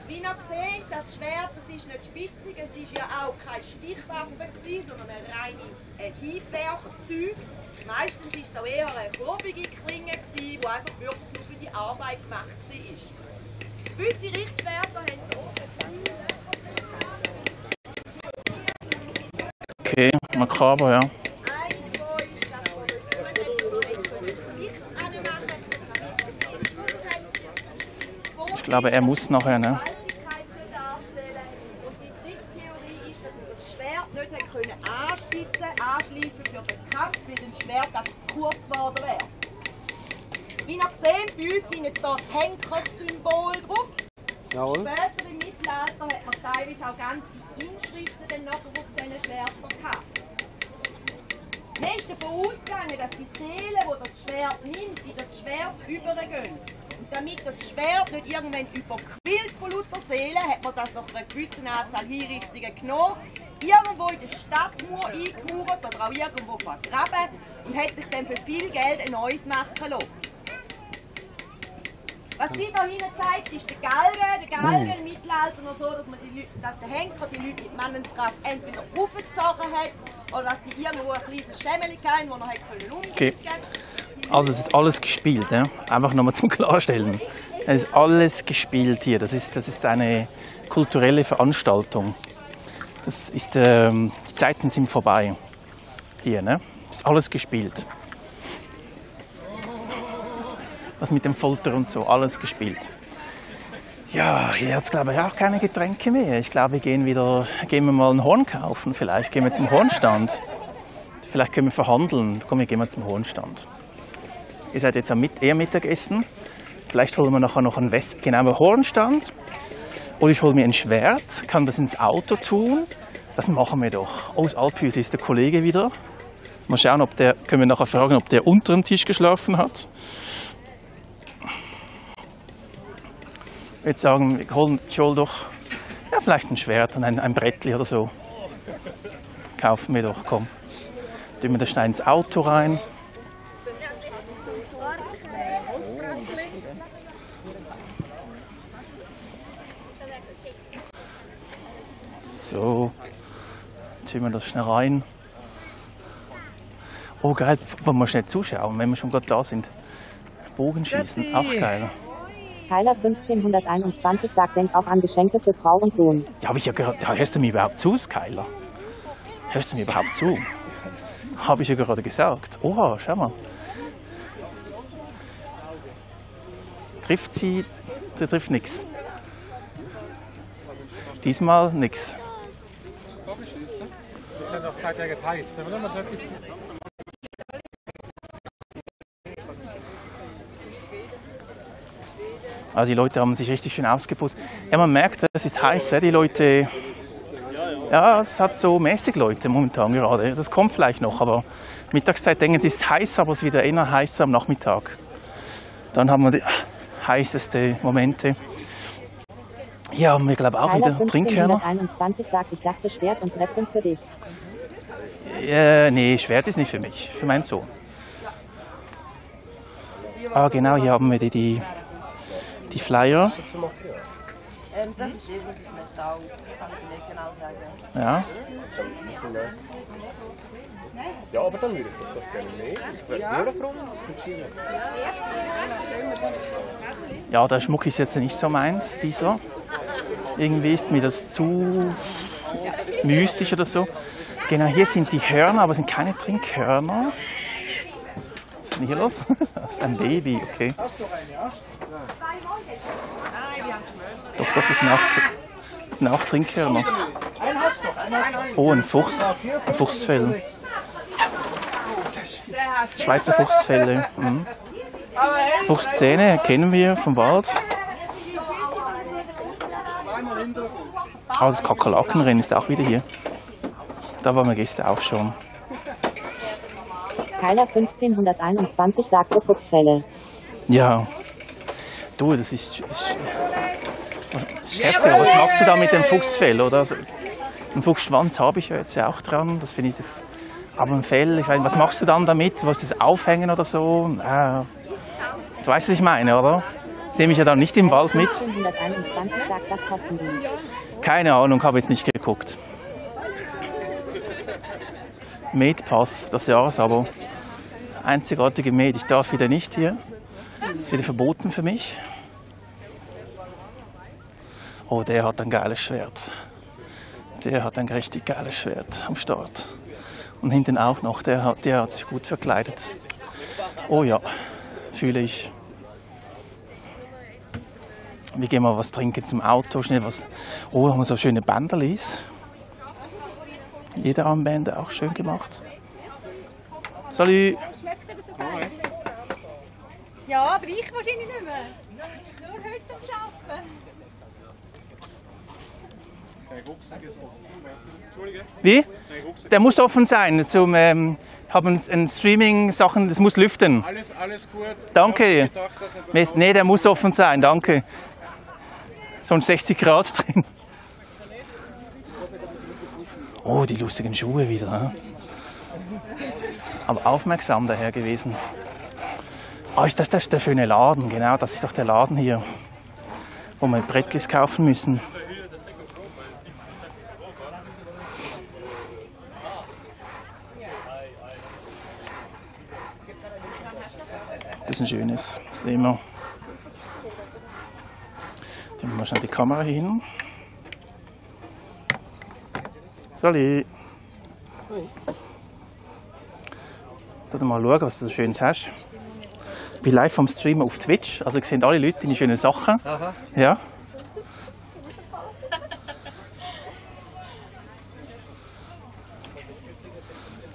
Wie ihr seht, das Schwert, das ist nicht spitzig, es ist ja auch keine Stichwaffe gewesen, sondern ein reines Hiebwerkzeug. Meistens war es auch eher eine kurbige Klinge, die einfach wirklich nur für die Arbeit gemacht war. Gewisse Richtschwerter haben so Okay, makaber, ja. Ich glaube, er muss nachher, ne? Die Kriegstheorie ist, dass man das Schwert nicht anschließen für den Kampf, weil das Schwert einfach zu kurz geworden wäre. Wie ihr seht, bei uns sind jetzt hier das Henkerssymbol drauf. Jawohl. Später im Mittelalter hat man teilweise auch ganze Inschriften dann nachher auf diesen Schwertern gehabt. Man ist davon ausgegangen, dass die Seelen, die das Schwert nimmt, in das Schwert übergehen. Und damit das Schwert nicht irgendwann überquillt von lauter Seelen, hat man das nach einer gewissen Anzahl Hinrichtungen genommen, irgendwo in der Stadtmauer eingemauert oder auch irgendwo vergraben und hat sich dann für viel Geld ein neues machen lassen. Was sie da hinten zeigt, ist der Galgen. Der Galgen im Mittelalter noch so, dass der Henker die Leute mit Manneskraft entweder aufgezogen hat oder dass die irgendwo ein kleines Schemmeli hatten, das noch umgehen konnte. Also es ist alles gespielt, ja? Einfach nochmal zum Klarstellen. Es ist alles gespielt hier. Das ist eine kulturelle Veranstaltung. Das ist, die Zeiten sind vorbei. Hier, ne? Das ist alles gespielt. Was mit dem Folter und so, alles gespielt. Ja, hier hat es glaube ich auch keine Getränke mehr. Ich glaube, gehen wir mal ein Horn kaufen. Vielleicht gehen wir zum Hornstand. Vielleicht können wir verhandeln. Komm, wir gehen mal zum Hornstand. Ihr seid jetzt eher Mittagessen. Vielleicht holen wir nachher noch einen genauen Hornstand. Oder ich hole mir ein Schwert, kann das ins Auto tun. Das machen wir doch. Oh, das Alphüsli ist der Kollege wieder. Mal schauen, können wir nachher fragen, ob der unter dem Tisch geschlafen hat. Ich würde sagen, ich hole doch ja, vielleicht ein Schwert und ein Brettli oder so. Kaufen wir doch, komm. Tun wir das schnell ins Auto rein. So, tun wir das schnell rein. Oh geil, wollen wir schnell zuschauen, wenn wir schon gerade da sind. Bogenschießen, auch geil. Tyler 1521 sagt, denk auch an Geschenke für Frau und Sohn. Ja, habe ich ja gerade. Ja, hörst du mir überhaupt zu, Skyler? Hörst du mir überhaupt zu? Habe ich ja gerade gesagt. Oha, schau mal. Trifft sie? Der trifft nichts. Diesmal nichts. Also die Leute haben sich richtig schön ausgeputzt. Ja, man merkt, es ist heiß, die Leute. Ja, es hat so mäßig Leute momentan gerade. Das kommt vielleicht noch, aber Mittagszeit denken sie, es ist heiß, aber es ist wieder eher heißer am Nachmittag. Dann haben wir die heißesten Momente. Ja, und wir glauben auch wieder Trinkhörner. 1521 sagt, ich dachte, Schwert und Brett sind für dich. Nee, Schwert ist nicht für mich, für meinen Sohn. Ah, genau, hier haben wir die Die Flyer. Das ist irgendein Metall, kann ich nicht genau sagen. Ja. Ja, aber dann würde ich das gerne nehmen. Ich wäre nur froh. Ja, der Schmuck ist jetzt nicht so meins, dieser. Irgendwie ist mir das zu mystisch oder so. Genau, hier sind die Hörner, aber es sind keine Trinkhörner. Was ist denn hier los? Das ist ein Baby, okay. Doch, das sind auch Trinkhörner. Oh, ein Fuchs. Ein Fuchsfell. Schweizer Fuchsfelle. Mhm. Fuchszähne kennen wir vom Wald. Aber das Kakerlakenrennen ist auch wieder hier. Da waren wir gestern auch schon. Keiler 1521 sagte Fuchsfelle. Ja. Du, das ist Scherze, aber was machst du da mit dem Fuchsfell, oder? Also, einen Fuchsschwanz habe ich ja jetzt auch dran, das finde ich das. Aber ein Fell, ich weiß, was machst du dann damit? Was das aufhängen oder so? Du weißt, was ich meine, oder? Das nehme ich ja dann nicht im Wald mit. 1521 sagt, was kosten die? Keine Ahnung, habe jetzt nicht geguckt. Medpass, das Jahresabo. Einzigartige Med, ich darf wieder nicht hier. Das ist wieder verboten für mich. Oh, der hat ein geiles Schwert. Der hat ein richtig geiles Schwert am Start. Und hinten auch noch, der hat sich gut verkleidet. Oh ja, fühle ich. Wir gehen mal was trinken zum Auto, schnell was. Oh, haben wir so schöne Bänderlis. Jeder Armbänder auch schön gemacht. Salut! Ja, aber ich wahrscheinlich nicht mehr. Nur heute am Arbeiten. Wie? Der muss offen sein. Zum haben ein Streaming-Sachen, das muss lüften. Alles gut. Danke. Nee, der muss offen sein, danke. Sonst 60 Grad drin. Oh, die lustigen Schuhe wieder. He? Aber aufmerksam daher gewesen. Ah, ist das der schöne Laden? Genau, das ist doch der Laden hier, wo wir Brettlis kaufen müssen. Das ist ein schönes, das nehmen wir. Da machen wir schon die Kamera hin. Salut! Mal schauen, was du so Schönes hast. Ich bin live vom Stream auf Twitch, also ihr seht alle Leute deine schönen Sachen. Aha. Ja.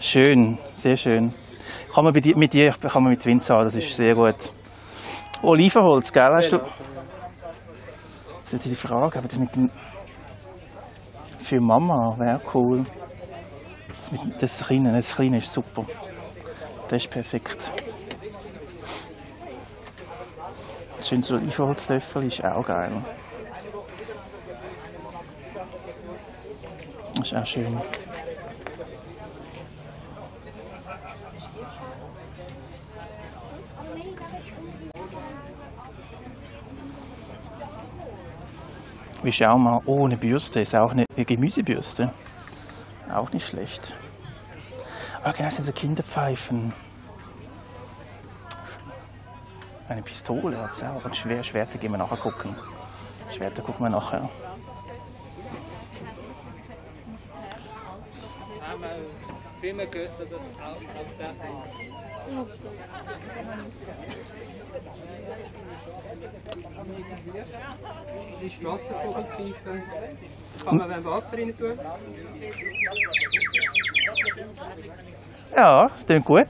Schön, sehr schön. Kann man mit dir kann man mit Wind zahlen, das ist sehr gut. Olivenholz, gell? Hast du? Das ist die Frage, aber das mit dem für Mama wäre cool. Das Kleine ist super. Das ist perfekt. Schön so Olivenholzlöffel ist auch geil. Das ist auch schön. Wir schauen mal, oh, eine Bürste, ist auch eine Gemüsebürste. Auch nicht schlecht. Ah, genau, das sind so Kinderpfeifen. Eine Pistole hat es auch, und Schwerter gehen wir nachher gucken. Schwerter gucken wir nachher. Das ist Wasservogelpfeife. Das kann man beim Wasser rein tun. Ja, das klingt gut.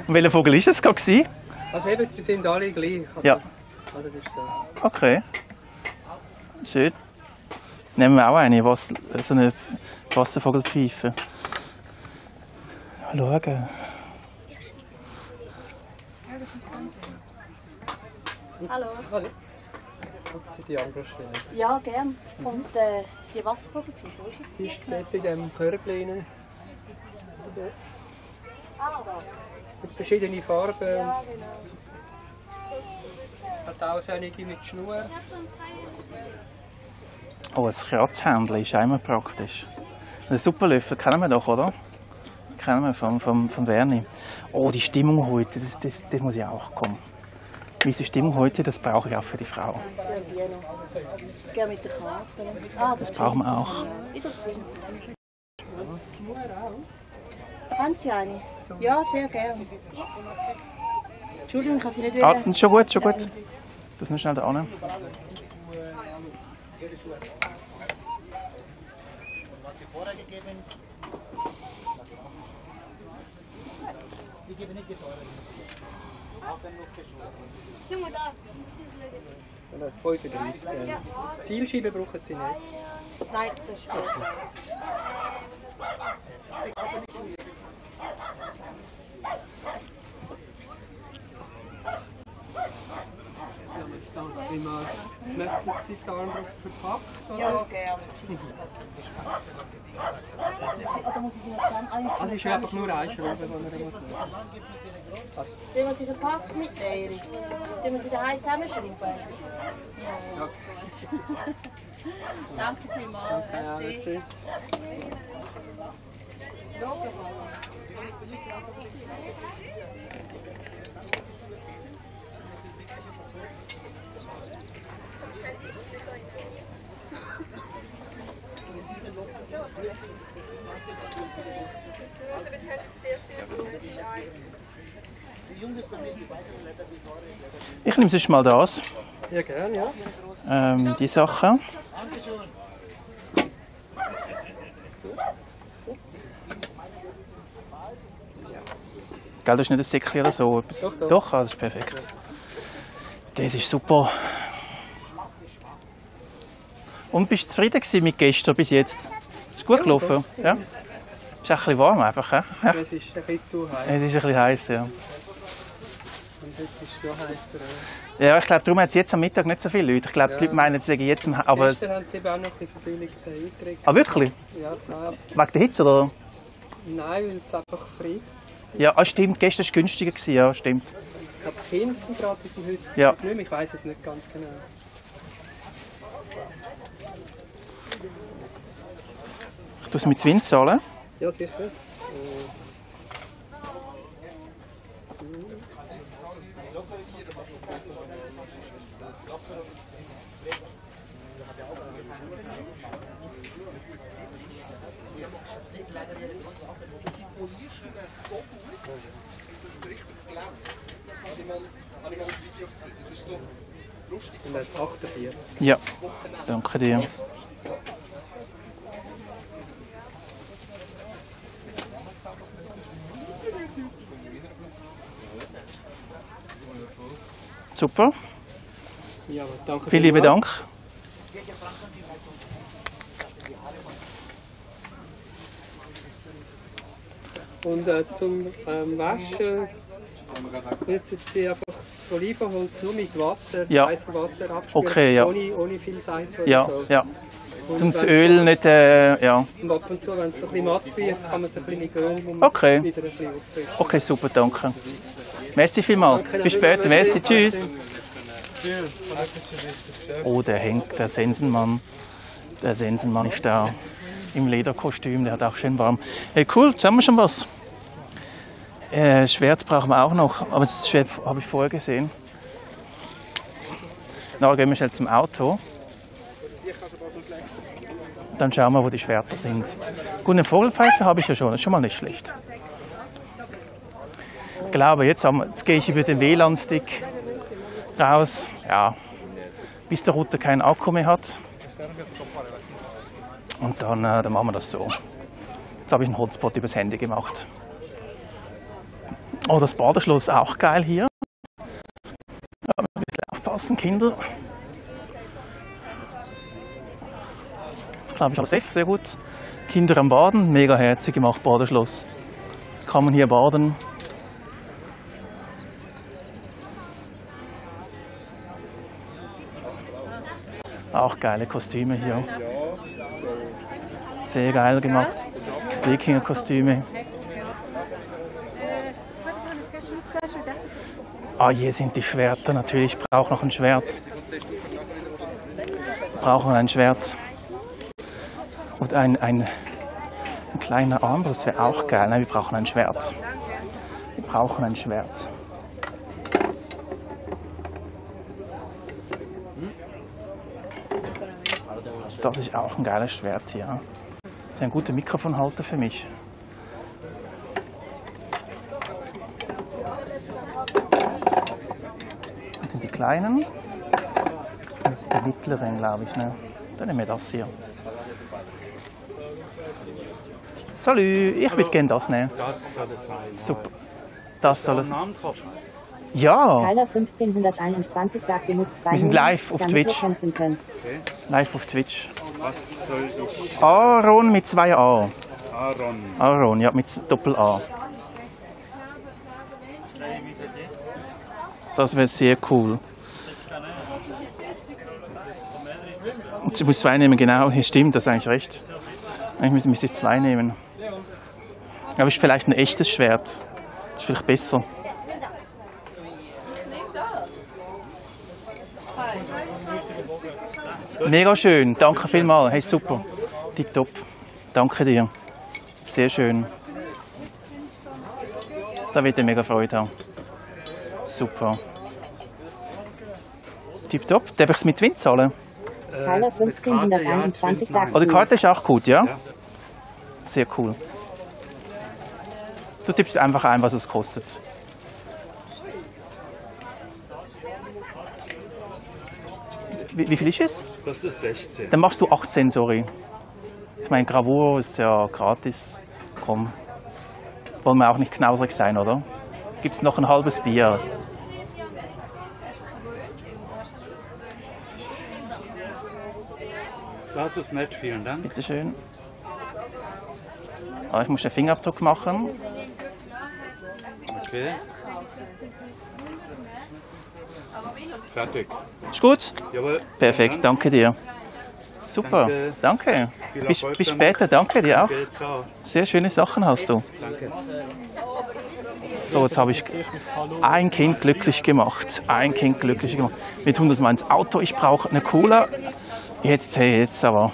Und welcher Vogel ist es gerade? Also eben, sie sind alle gleich. Also, ja. Also das ist so. Okay. Schön. Nehmen wir auch eine, so eine Wasservogelpfeife. Schauen. Hallo. Hallo. Sie die andere stellen. Ja, gern. Und die Wasservogelpfeife, wo ist jetzt die? Sie steht in diesem Körbchen. Ah, da. Mit verschiedenen Farben. Ja, genau. hat auch solche mit Schnur. Oh, ein Kratzhändchen ist auch immer praktisch. Den Suppenlöffel kennen wir doch, oder? Kennen wir vom Werni. Oh, die Stimmung heute, das muss ich auch kommen. Diese Stimmung heute, das brauche ich auch für die Frau. Gerne mit der Karte. Das brauchen wir auch. Haben Sie eine? Ja, sehr gerne. Entschuldigung, ich kann Sie nicht Ah, schon gut, schon gut. Das noch schnell da an. Das ist 35. Zielscheibe brauchen Sie nicht. Nein, das ist gut. Wenn man Möchterzigarren verpackt, oder? Ja, gerne. Oder muss ich sie noch zusammen? Also es ist einfach nur eine Schraube, die man muss. Den man sie verpackt mit der, den man sie daheim zusammenschrauben. Ja. Danke vielmals. Danke, ja, merci. Ich nehme sonst mal das. Sehr gerne, ja. Die Sachen. Gell, das ist nicht ein Säckchen oder so. Doch, das ist perfekt. Das ist super. Und bist du zufrieden mit gestern bis jetzt? Ist gut gelaufen? Ja? Ist ein bisschen warm einfach, he? Ja. Es ist ein bisschen zu heiß. Es ist ein bisschen heiß, ja. Und heute ist es noch heißer. Ja, ich glaube, darum hat es jetzt am Mittag nicht so viele Leute. Ich glaube, die Leute meinen, sie sagen jetzt... Aber gestern haben sie eben auch noch ein bisschen verbilligt eingetragen. Ah, wirklich? Ja, klar. Wegen der Hitze, oder? Nein, weil es einfach frei. Ja, stimmt. Gestern war es günstiger. Ja, stimmt. Ich glaube, hinten gratis und heute Ja. nicht mehr. Ich weiß es nicht ganz genau. Ich tue es mit Wind zahlen. Ja, sicher. Und das ist 48. Ja, danke dir. Super. Ja, aber danke. Vielen lieben Dank. Und zum Waschen müssen Sie einfach das Olivenholz nur mit Wasser, Ja. heißem Wasser abspülen, Okay, ja. ohne viel Seife oder Ja, so. ja. Und Zum das wenn- Öl nicht, ja. Und ab und zu, wenn es so ein bisschen matt wird, kann man es ein bisschen mit Öl Okay. wieder ein bisschen auffrischen. Okay, super, danke. Merci vielmals. Danke, Bis später. Merci, tschüss. Tschüss. Oh, der hängt, der Sensenmann. Der Sensenmann ist da im Lederkostüm, der hat auch schön warm. Hey, cool, jetzt haben wir schon was. Schwert brauchen wir auch noch, aber das Schwert habe ich vorher gesehen. Na, gehen wir schnell zum Auto. Dann schauen wir, wo die Schwerter sind. Gut, eine Vogelpfeife habe ich ja schon, das ist schon mal nicht schlecht. Ich glaube, jetzt gehe ich über den WLAN-Stick raus, ja, bis der Router keinen Akku mehr hat. Und dann machen wir das so. Jetzt habe ich einen Hotspot übers Handy gemacht. Oh, das Badeschloss auch geil hier. Ja, ein bisschen aufpassen, Kinder. Ich glaube, ich habe safe, sehr gut. Kinder am Baden, mega herzig gemacht, Badeschloss. Kann man hier baden. Auch geile Kostüme hier. Sehr geil gemacht. Wikinger Kostüme. Ah, hier sind die Schwerter natürlich. Ich brauche noch ein Schwert. Wir brauchen ein Schwert. Und ein kleiner Armbrust wäre auch geil. Nein, wir brauchen ein Schwert. Wir brauchen ein Schwert. Das ist auch ein geiles Schwert hier. Das ist ein guter Mikrofonhalter für mich. Das sind die kleinen. Das sind die mittleren, glaube ich. Ne? Dann nehmen wir das hier. Salü, ich würde gerne das nehmen. Das soll es sein. Super. Das soll es sein. Namen drauf. Ja. Tyler 1521 sagt, du musst Wir sind live auf damit Twitch. wir kämpfen können. Okay. Live auf Twitch. Was soll ich? Aaron mit 2 A. Aaron. Aaron, ja, mit Doppel-A. Das wäre sehr cool. Und ich muss 2 nehmen, genau. Hier stimmt, das ist eigentlich recht. Eigentlich müsste ich 2 nehmen. Aber ist vielleicht ein echtes Schwert. Ist vielleicht besser. Mega schön, danke vielmals. Hey, super. Tipptopp. Danke dir. Sehr schön. Da wird ich mega Freude haben. Super. Tipptopp. Darf ich es mit Wind zahlen? Tyler 1521 sagt, Oh, die Karte ist auch gut, ja? Sehr cool. Du tippst einfach ein, was es kostet. Wie viel ist es? Das ist 16. Dann machst du 18, sorry. Ich meine, Gravur ist ja gratis. Komm. Wollen wir auch nicht knauserig sein, oder? Gibt es noch ein halbes Bier? Das ist nett, vielen Dank. Bitte schön. Ah, ich muss den Fingerabdruck machen. Okay. Fertig. Ist gut? Jawohl. Perfekt, danke dir. Super, danke. Viel Bis Erfolg später, danke dir auch. Danke, ciao. Sehr schöne Sachen hast du. Danke. So, jetzt habe ich ein Kind glücklich gemacht. Ein Kind glücklich gemacht. Wir tun das mal ins Auto. Ich brauche eine Cola. Jetzt aber.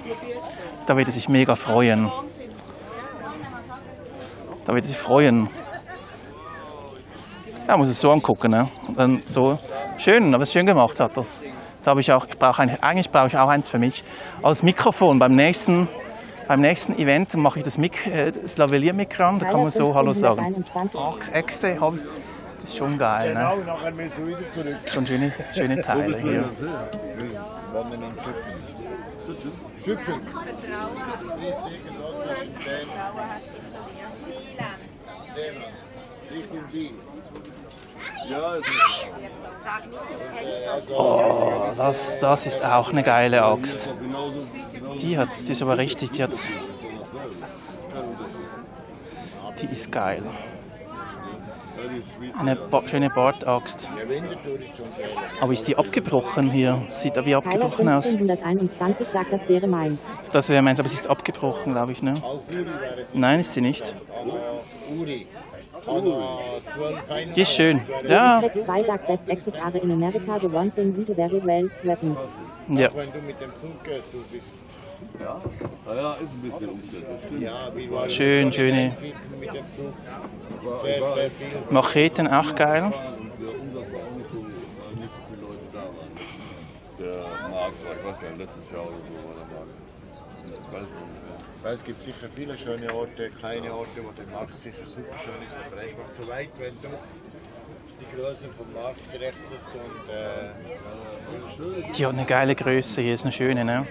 Da wird er sich mega freuen. Da wird er sich freuen. Ja, muss es so angucken, ne? Und dann so schön, aber es schön gemacht hat das. Jetzt habe ich auch, eigentlich brauche ich auch eins für mich als Mikrofon. Beim nächsten Event mache ich das Lavalier-Mikro an, da kann man so Hallo sagen. Äxte, das ist schon geil, ne? Genau, nachher müssen wir wieder zurück. Schon schöne Teile hier. Schüpfen. Oh, das ist auch eine geile Axt. Die ist aber richtig, die ist geil. Eine schöne Bartaxt. Aber ist die abgebrochen hier? Sieht wie abgebrochen aus. 1521 sagt, das wäre meins. Das wäre meins, aber sie ist abgebrochen, glaube ich, ne? Nein, ist sie nicht. Die ist schön. Ja. 2 sagt, Best Access Area in America, the one thing we do very well, weapons. Ja. Auch wenn du mit dem Zug gehst, du bist. Ja, naja, ist ein bisschen umständlich. Ja, wie war Schön, schöne mit dem Zug? Sehr, sehr viel. Macheten, auch geil. Und der Umsatz war auch nicht so viele Leute da waren. Der Markt war, ich weiß gar nicht, letztes Jahr oder so war der Markt. Ich weiß nicht. Weil es gibt sicher viele schöne Orte, kleine Orte, wo der Markt sicher super schön ist, aber einfach zu weit, wenn du die Größe vom Markt rechnest und Die hat eine geile Größe, hier ist eine schöne, ne?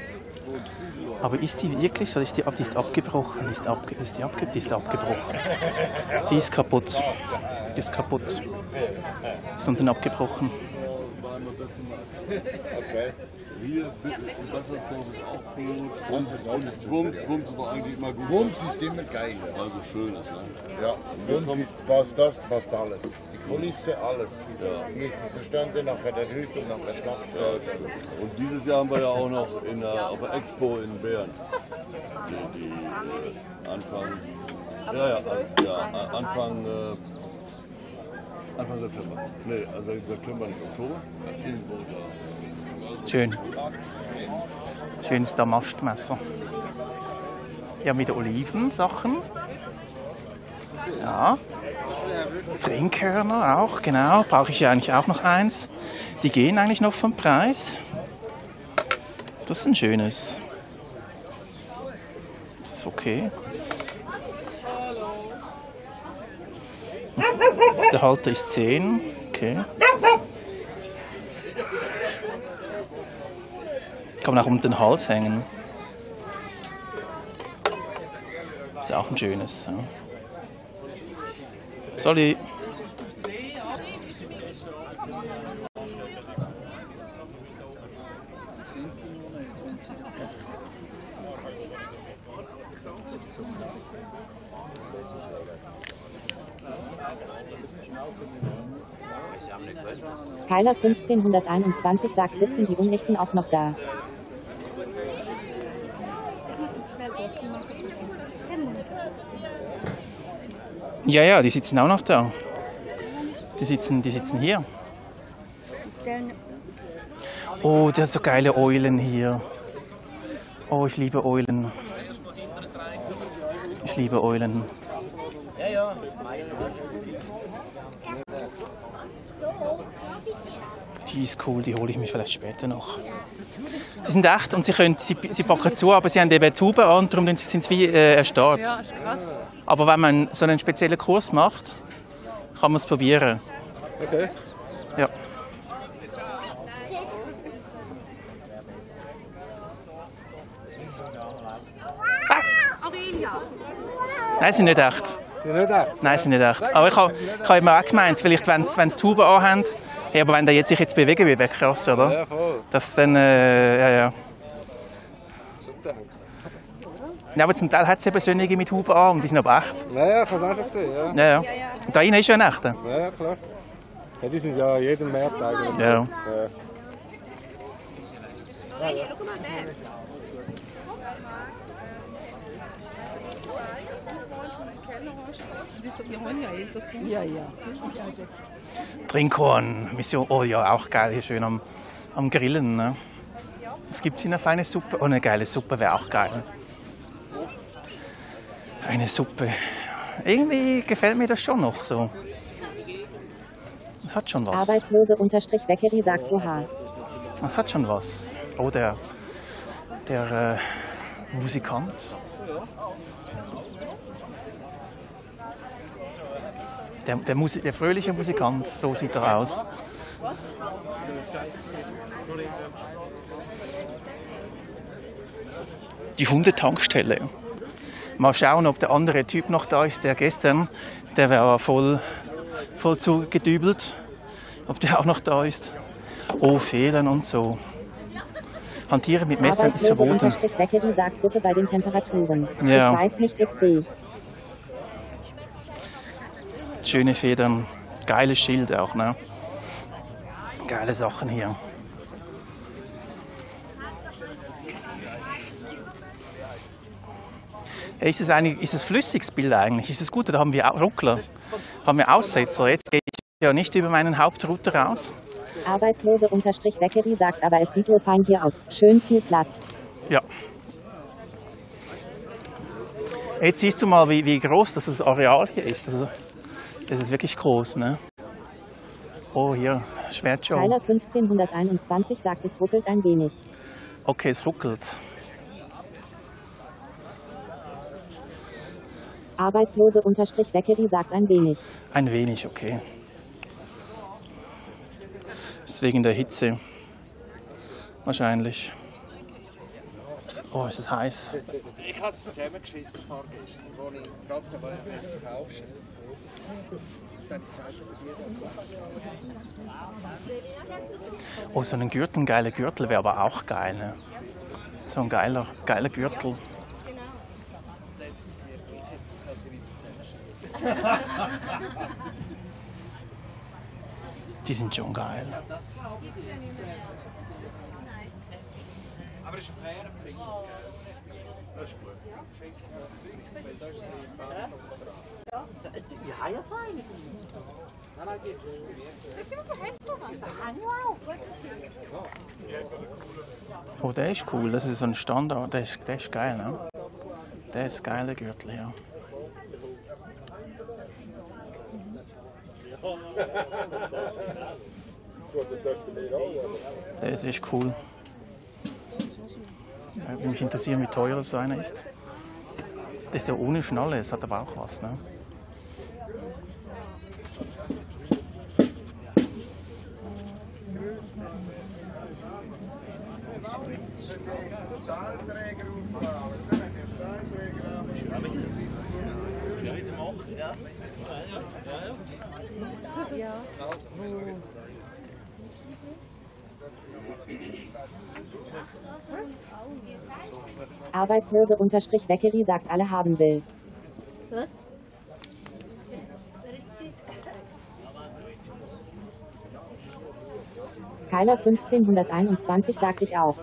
Aber ist die wirklich so? Die ist abgebrochen. Die ist abgebrochen. Die ist kaputt. Die ist kaputt. Ist unten abgebrochen. okay. Hier, Wasserstoff ist auch gut. Wumms war eigentlich immer gut. Wumms ist immer geil. Also schön ist, ne? Ja, Wumms passt alles. Die Kulisse, alles. Ja. Hier ist die Zustände nachher der Hütte und nachher Stadt. Und dieses Jahr haben wir ja auch noch auf der Expo in Bern. Die Anfang Anfang September. Nee, also September, nicht Oktober. Irgendwo da. Schön. Schönes Damastmesser. Ja, wieder Olivensachen. Ja. Trinkhörner auch, genau. Brauche ich ja eigentlich auch noch eins. Die gehen eigentlich noch vom Preis. Das ist ein schönes. Ist okay. Der Halter ist 10. Okay. Kann man auch um den Hals hängen. Ist auch ein schönes. Ja. Sorry. Skylar 1521 sagt, sitzen die Unrechten auch noch da. Ja, ja, die sitzen auch noch da. Die sitzen hier. Oh, der hat so geile Eulen hier. Oh, ich liebe Eulen. Ich liebe Eulen. Die ist cool, die hole ich mir vielleicht später noch. Sie sind echt und sie packen zu, aber sie haben eben Tauben an, darum sind sie wie erstarrt. Ja, ist krass. Aber wenn man so einen speziellen Kurs macht, kann man es probieren. Okay. Ja. Nein, sie sind nicht echt. Sie sind nicht echt? Nein, sie sind nicht echt. Aber ich habe immer auch gemeint, vielleicht wenn sie Tauben anhaben, hey, aber wenn der sich jetzt bewegen will, wäre krass, oder? Ja, voll. Das dann, ja. Super. Ja, aber zum Teil hat es eben solche mit Huben an und die sind aber echt. Naja, ich habe es auch schon gesehen, ja. Ja. Und da innen ist ja ein echter. Ja, klar. Ja, die sind ja in jedem Markt eigentlich. Ja. Ja. Trinkhorn, Mission, oh ja, auch geil, hier schön am Grillen. Ne? Was gibt es in einer feinen Suppe? Oh, eine geile Suppe wäre auch geil. Eine Suppe. Irgendwie gefällt mir das schon noch so. Das hat schon was. Arbeitslose-Weckeri sagt Oha. Das hat schon was. Oh, der Musikant. Der fröhliche Musikant, so sieht er aus. Die Hundetankstelle. Mal schauen, ob der andere Typ noch da ist, der gestern, der war voll zugedübelt. Ob der auch noch da ist. Oh, Federn und so. Hantieren mit Messern ist verboten. Arbeitslose-Weckeri sagt Suppe bei den Temperaturen. Ja. Ich weiß nicht XD. Schöne Federn, geiles Schild auch, ne? Geile Sachen hier. Hey, ist es flüssiges Bild eigentlich? Ist es gut? Oder haben wir auch Ruckler? Haben wir Aussetzer? Jetzt gehe ich ja nicht über meinen Hauptrouter raus. Arbeitslose-Weckeri sagt, aber es sieht wohl fein hier aus. Schön viel Platz. Ja. Jetzt siehst du mal, wie groß das Areal hier ist. Also, das ist wirklich groß, ne? Oh, hier, Schwertshow. Skylar 1521 sagt, es ruckelt ein wenig. Okay, es ruckelt. Arbeitslose-Weckeri sagt ein wenig. Ein wenig, okay. Das ist wegen der Hitze. Wahrscheinlich. Oh, ist es heiß. Ich habe es zusammengeschissen vorgestern, als ich gefragt habe, was du kaufst. Oh, so ein Gürtel, ein geiler Gürtel wäre aber auch geil. Ne? So ein geiler Gürtel. Die sind schon geil. Aber es ist ein fairer Preis. Das ist gut. Weil das ist Ja, ja, fein. Oh, der ist cool. Das ist so ein Standard. Der ist geil, ne? Der ist geil, der Gürtel, ja. Der ist echt cool. Ja, würde mich interessieren, wie teuer so einer ist. Das ist ja ohne Schnalle, es hat aber auch was, ne? Arbeitslose-Weckeri sagt, alle haben will. Was? Skylar 1521 sagt ich auch.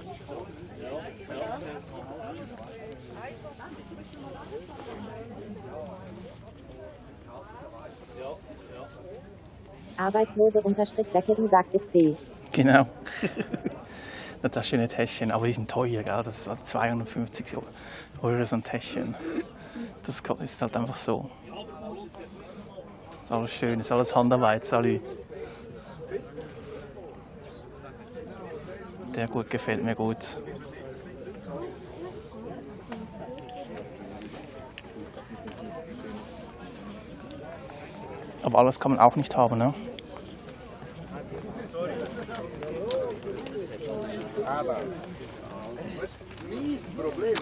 Arbeitslose-Weckeri sagt XD. Genau. Das ist schöne Täschchen, aber die sind teuer, gell? Das ist 250 € so ein Täschchen. Das ist halt einfach so. Das ist alles schön, das ist alles Handarbeit, Salü. Der gut gefällt mir gut. Aber alles kann man auch nicht haben, ne?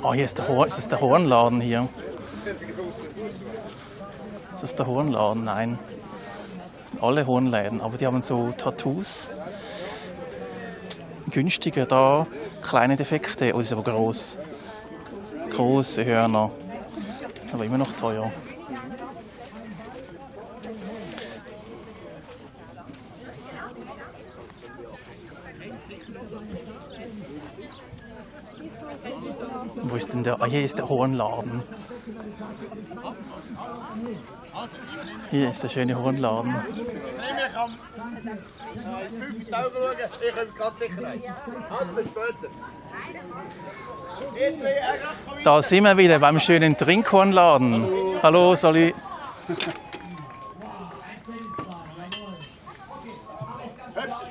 Oh, hier ist ist das der Hornladen hier? Ist das der Hornladen? Nein. Das sind alle Hornläden, aber die haben so Tattoos. Günstiger da, kleine Defekte. Oh, das ist aber groß. Große Hörner. Aber immer noch teuer. Wo ist denn der? Ah, hier ist der Hornladen. Hier ist der schöne Hornladen. Ich kann 5 Augen schauen, ich habe ganz sicher rein. Also bis später. Da sind wir wieder beim schönen Trinkhornladen. Hallo, Sali.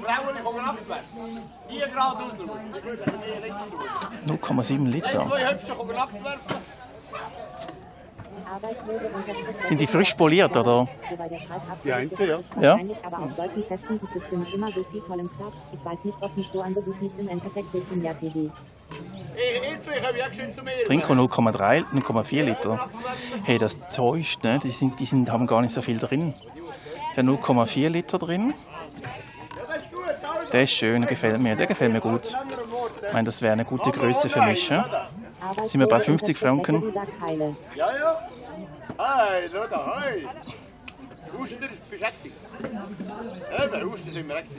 Frauen, ich komme abwärts. 4 Grad unter. 0,7 Liter. 2 Hübsche kommen abwärts. Sind die frisch poliert, oder? Die Einzel, ja. Wahrscheinlich, aber auf solchen Festen gibt es für mich immer so viel tollen Stuff. Ich weiß nicht, ob mich so ein Besuch nicht im Endeffekt funktioniert wie die. Trinko 0,3, 0,4 Liter. Hey, das täuscht, ne? Die haben gar nicht so viel drin. Der 0,4 Liter drin. Der ist schön, der gefällt mir gut. Ich meine, das wäre eine gute Größe für mich. Ja? Sind wir bei 50 Franken? Ja, ja. Hey, schau da, hey. Uster beschäftigt. Eben, Uster sind wir extra.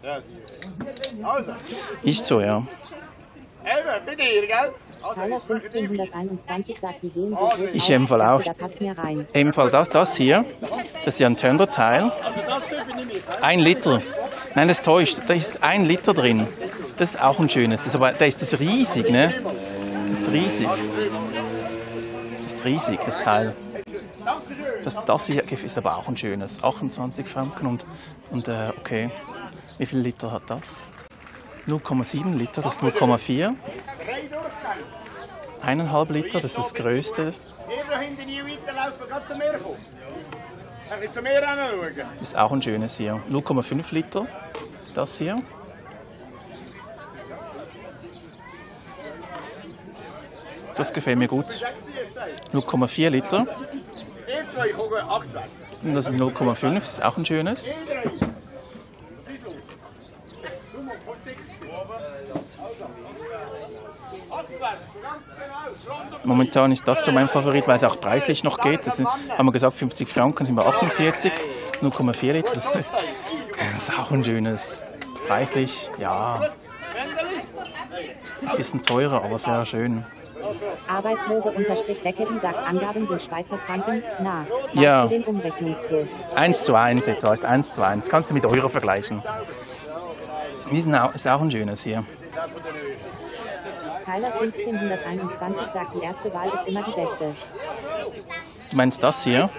Ja. Also. Ist so, ja. Eben, bei dir, gell? Skylar 1521 sagt, die sehen so groß Ich im Fall auch. da passt mir rein. Im Fall das hier, das ist ja ein Tönderteil. 1 Liter. Nein, das täuscht. Da ist 1 Liter drin. Das ist auch ein schönes. Da ist das riesig, ne? Das ist riesig. Das ist riesig, das Teil. Das hier ist aber auch ein schönes. 28 Franken und okay. Wie viel Liter hat das? 0,7 Liter, das ist 0,4. 1,5 Liter, das ist das größte. Ihr da hinten nie weiterlaufen, gerade zum Meer kommen. Kann ich zum Meer anschauen? Das ist auch ein schönes hier. 0,5 Liter, das hier. Das gefällt mir gut. 0,4 Liter. Ihr zwei kommen 8 weg. Und das ist 0,5, das ist auch ein schönes. Momentan ist das so mein Favorit, weil es auch preislich noch geht. Das haben wir gesagt, 50 Franken sind wir 48. 0,4 Liter, das ist auch ein schönes. Preislich, ja. Ein bisschen teurer, aber es wäre schön. Arbeitslose-Weckeri sagt Angaben durch Schweizer Franken nach. Ja. Den Umrechnungskurs. 1:1 etwa, ist 1:1. Kannst du mit Euro vergleichen. Ist auch ein schönes hier. Tyler 1521 sagt, die erste Wahl ist immer die beste. Du meinst das hier?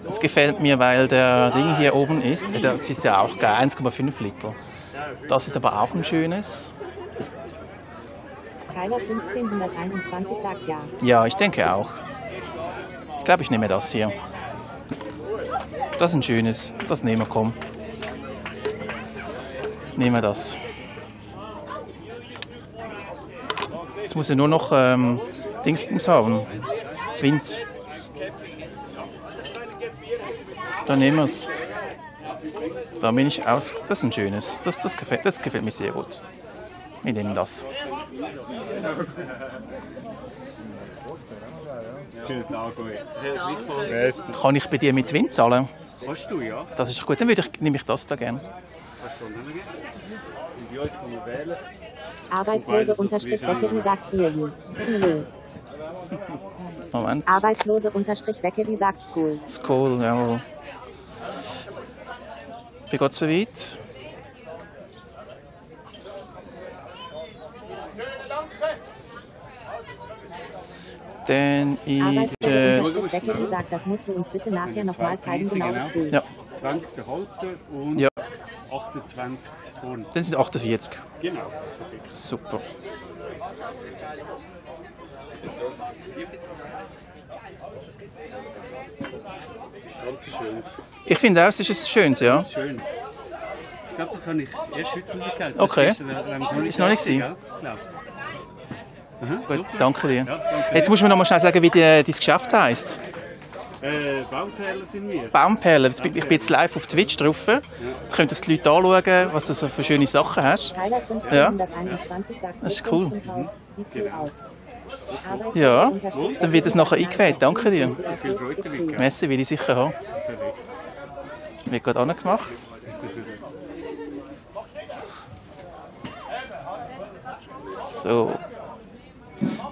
Das gefällt mir, weil der Ding hier oben ist. Das ist ja auch geil, 1,5 Liter. Das ist aber auch ein schönes. Tyler 1521 sagt ja. Ja, ich denke auch. Ich glaube, ich nehme das hier. Das ist ein schönes. Das nehmen wir, komm. Nehmen wir das. Jetzt muss ich nur noch Dingsbums haben. Zwind. Dann nehmen wir es. Da bin ich aus. Das ist ein schönes. Das gefällt mir sehr gut. Wir nehmen das. Kann ich bei dir mit Wind zahlen? Kannst du, ja. Das ist doch gut. Dann nehme ich das da gerne. Arbeitslose-Weckeri sagt Irli. Moment. Arbeitslose-Weckeri sagt School. School, jawohl. Wie geht es so weit? Dann Arbeitslose-Weckeri sagt, das musst du uns bitte nachher nochmal zeigen, genau was du. Ja. 20 der Halter und ja. 28 Sohn. Dann sind 48. Genau. Super. Ganz schönes. Ich finde auch, es ist ein schönes, ja. Ganz schön. Ich glaube, das habe ich erst heute rausgehört. Okay. Ist noch nicht gewesen? Ja, gut, danke dir. Ja, danke. Jetzt musst du mir noch mal schnell sagen, wie dein Geschäft heisst. Baumperlen sind wir. Baumperlen. Ich bin jetzt live auf Twitch drauf. Ja. Da können die Leute anschauen, was du so für schöne Sachen hast. Ja. Das ist cool. Ja, dann wird es nachher eingeweht. Danke dir. Messi will ich sicher haben. Wird gerade angemacht. So.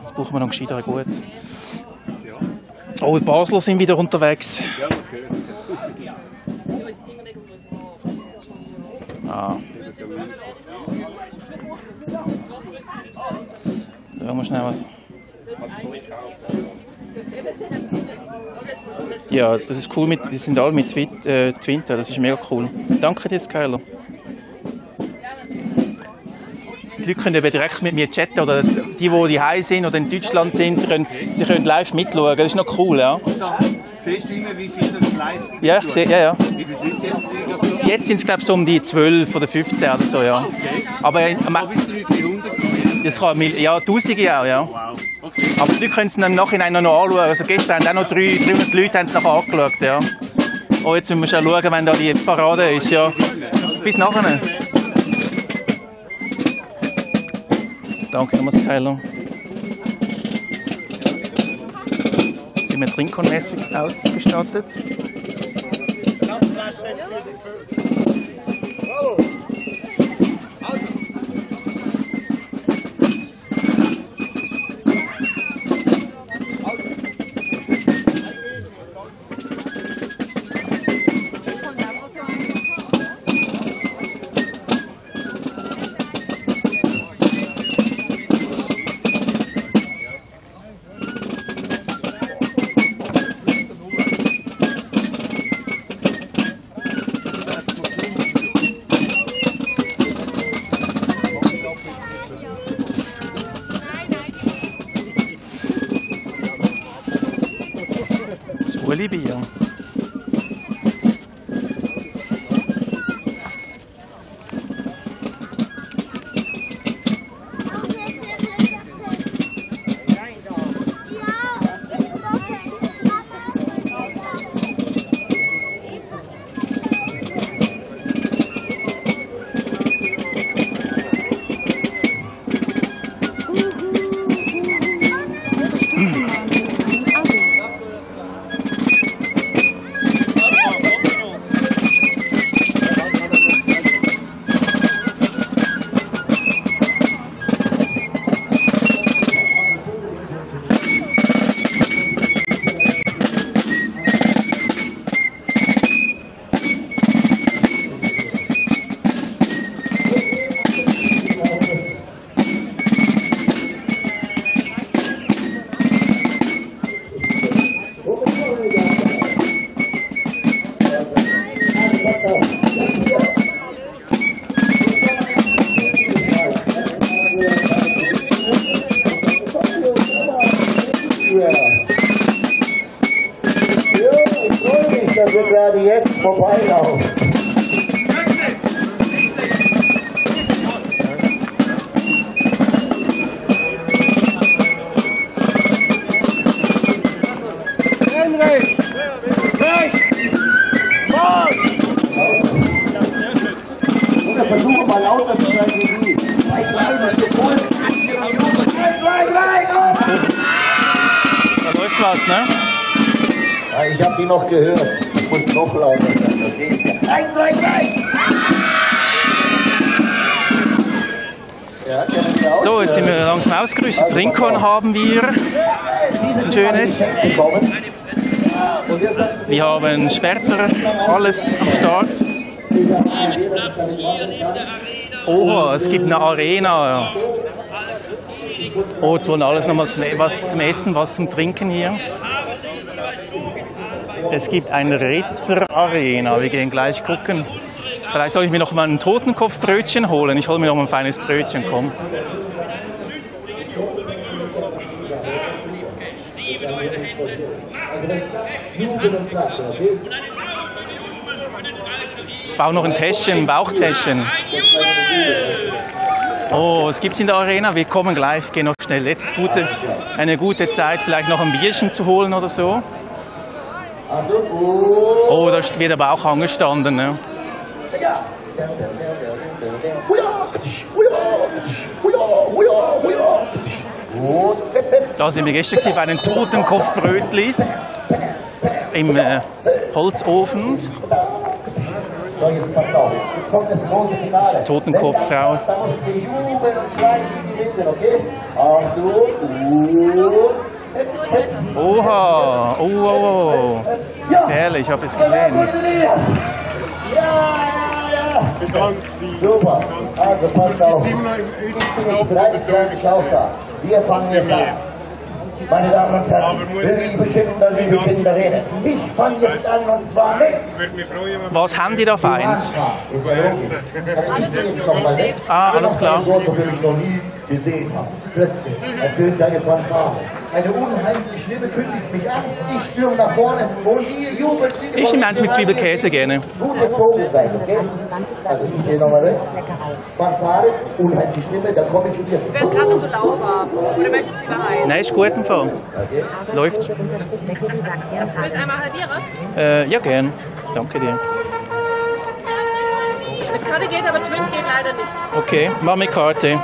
Jetzt brauchen wir noch gescheiter gut. Oh, die Basler sind wieder unterwegs. Ja, okay. Ah. Schauen wir schnell was. Ja, das ist cool. Die sind alle mit Twinter. Das ist mega cool. Danke dir, Skyler. Die Leute können eben direkt mit mir chatten, oder die hier sind oder in Deutschland sind, sie können live mitschauen. Das ist noch cool, ja. Und da siehst du immer, wie viel das live Ja, ich sehe, ja. Wie viel sind es jetzt gesehen? Jetzt sind es, glaube ich, so um die 12 oder 15 oder so, ja. Okay. Aber bist du nicht bei 100? das kann ja, Tausende auch, ja. Wow. Okay. Aber die Leute können es dann im Nachhinein noch anschauen. Also gestern haben auch noch 300 Leute haben es nachher angeschaut, ja. Oh, jetzt müssen wir schon schauen, wenn da die Parade ist, ja. Bis nachher. Danke nochmal, Skyler. Sind wir trinkkonmäßig ausgestattet? Bier. was, ne? Ja, ich hab die noch gehört. Ich muss noch lauter sein, okay? 1, 2, 3! Ja, so, jetzt sind wir langsam ausgerüstet. Trinkhorn haben wir. Ein schönes. Wir haben Schwerter, alles am Start. Oha, es gibt eine Arena. Oh, jetzt wollen alles nochmal was zum Essen, was zum Trinken hier. Es gibt eine Ritter-Arena. Wir gehen gleich gucken. Vielleicht soll ich mir noch mal ein Totenkopfbrötchen holen. Ich hole mir noch mal ein feines Brötchen, komm. Ich brauche noch ein Täschchen, ein Bauchtäschchen. Oh, was gibt's in der Arena? Wir kommen gleich, gehen noch schnell. Jetzt eine gute Zeit, vielleicht noch ein Bierchen zu holen oder so. Oh, da wird aber auch angestanden. Ne? Da sind wir gestern bei den Totenkopfbrötlis im Holzofen. So, jetzt passt auf. Jetzt kommt das große Finale. Das Totenkopffrau. Da musst du jubeln und schreien wie die Wilden, okay? Oha! Oh. Herrlich, ich habe es gesehen. Super. Also passt auf. Kleine Schaufer. Wir fangen jetzt an. Meine Damen und Herren, liebe Kinder, reden. Ich fange jetzt an und zwar mit. Was haben die da für eins? Ist ja logisch. Also ich will jetzt noch mal weg. Ah, alles klar. So will ich noch nie gesehen habe. Plötzlich ertönt eine Fanfare. Eine unheimlich Stimme kündigt mich an. Ich stürme nach vorne und ihr jubelt. Ich nehme eins mit Zwiebelkäse gerne. Gut erzogen sein, okay? Also ich gehe nochmal weg. Fanfare, unheimliche Stimme, dann komme ich wieder. Es wäre gerade nur so lauwarm. Oder möchtest du lieber heiß? Nein, ist gut im Fall. Okay. Läuft. Willst du einmal halbieren? Ja, gern. Danke dir. Mit Karte geht, aber Schwind geht leider nicht. Okay, mach mit Karte.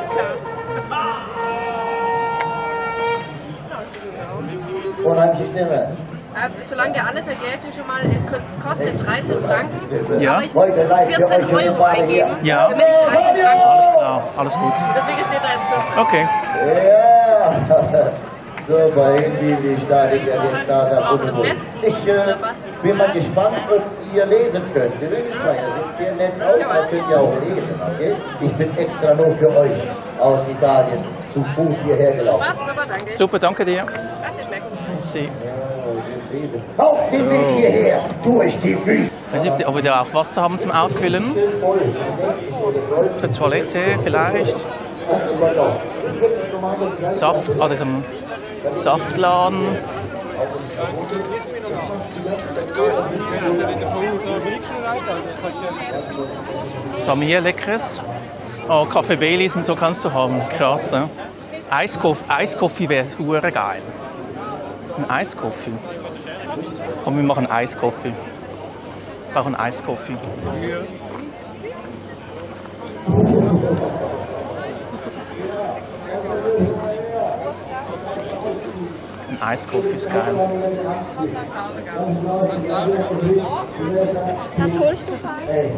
Unheimliche Stimme. Solange der alles erklärt, schon mal, es kostet 13 Franken. Ja. Aber ich muss 14 € eingeben, Ja. damit ich 13 Franken. Alles klar, alles gut. Deswegen steht da jetzt 14. Okay. Ja. Super, wie startet er jetzt da? Ich bin mal gespannt, ob ihr lesen könnt. Die Rügenspreier sieht sehr nett aus, da könnt ihr auch lesen, okay? Ich bin extra nur für euch aus Italien zu Fuß hierher gelaufen. Passt, super, danke. Super, danke dir. Lass dir schmecken. Sie. Auf den Weg hierher, durch die Füße. Ich weiß nicht, ob wir da auch Wasser haben zum Auffüllen. Auf der Toilette vielleicht. Saft, das ist am Saftladen. Was haben wir hier Leckeres? Oh, Kaffee Baileys und so kannst du haben. Krass, ne? Eiskoffee wäre super geil. Ein Eiskoffee. Komm, wir machen Eiskoffee. Wir brauchen Eiskoffee. Ein Eiskoffee ist geil. Was holst du fein?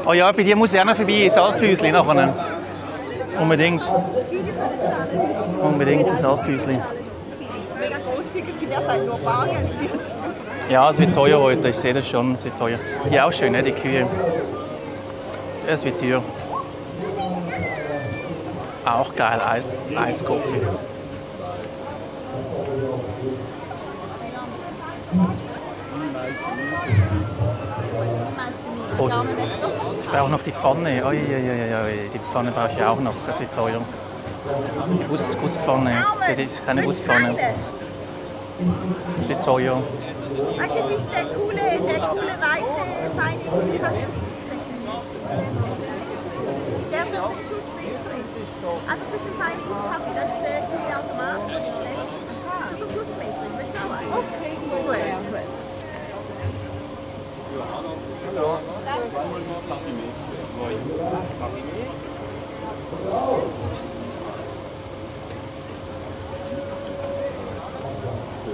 Oh ja, bei dir muss ich auch noch vorbei, ins Alphäusli nachher. Unbedingt. Unbedingt ins Alphäusli. Mega großzügig, der sagt nur Bargeld. Ja, es wird teuer heute, ich sehe das schon, es wird teuer. Ja, auch schön, ne, die Kühe. Es wird teuer. Auch geil, Eiskoffee. Oh, ich brauche noch die Pfanne. Oi, die Pfanne brauche ich auch noch, das wird teuer. Gusspfanne. Das ist keine Gusspfanne. Das ist teuer. Weißt du, es ist der coole weiße, feine Eiskaffee. Der wird den Schuss mitbringen. Einfach ein bisschen feiner Eiskaffee, das ist der coole Automat. Du den Schuss mitbringen, willst du auch einen? Okay, gut. Ja, zweimal das Kaffee mit. Zwei. Das Kaffee mit.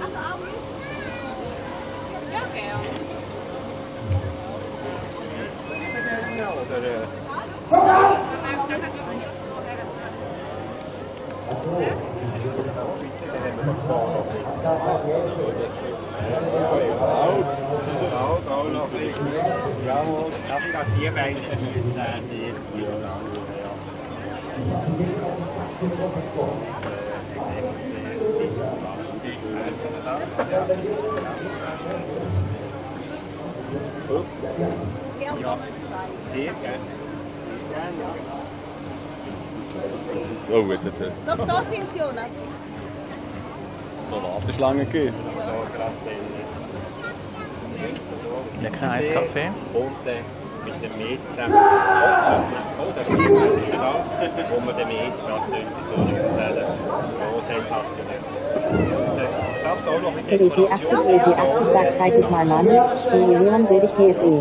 Also auch mit? Ja, gerne. Auch noch richtig. Jawohl, darf ich auch die Beine sehr gut. Ja, sehr gerne. Oh, jetzt. Doch, da sind sie auch noch. So eine Warteschlange gegeben. Lecker Eiskaffee. Und mit dem Met zusammen. Das ist die Mädchen da, wo man den Met gerade so rumstellen. So sensationell. EG 80 sagt zeitlich mal Mann, Julian will dich TSE.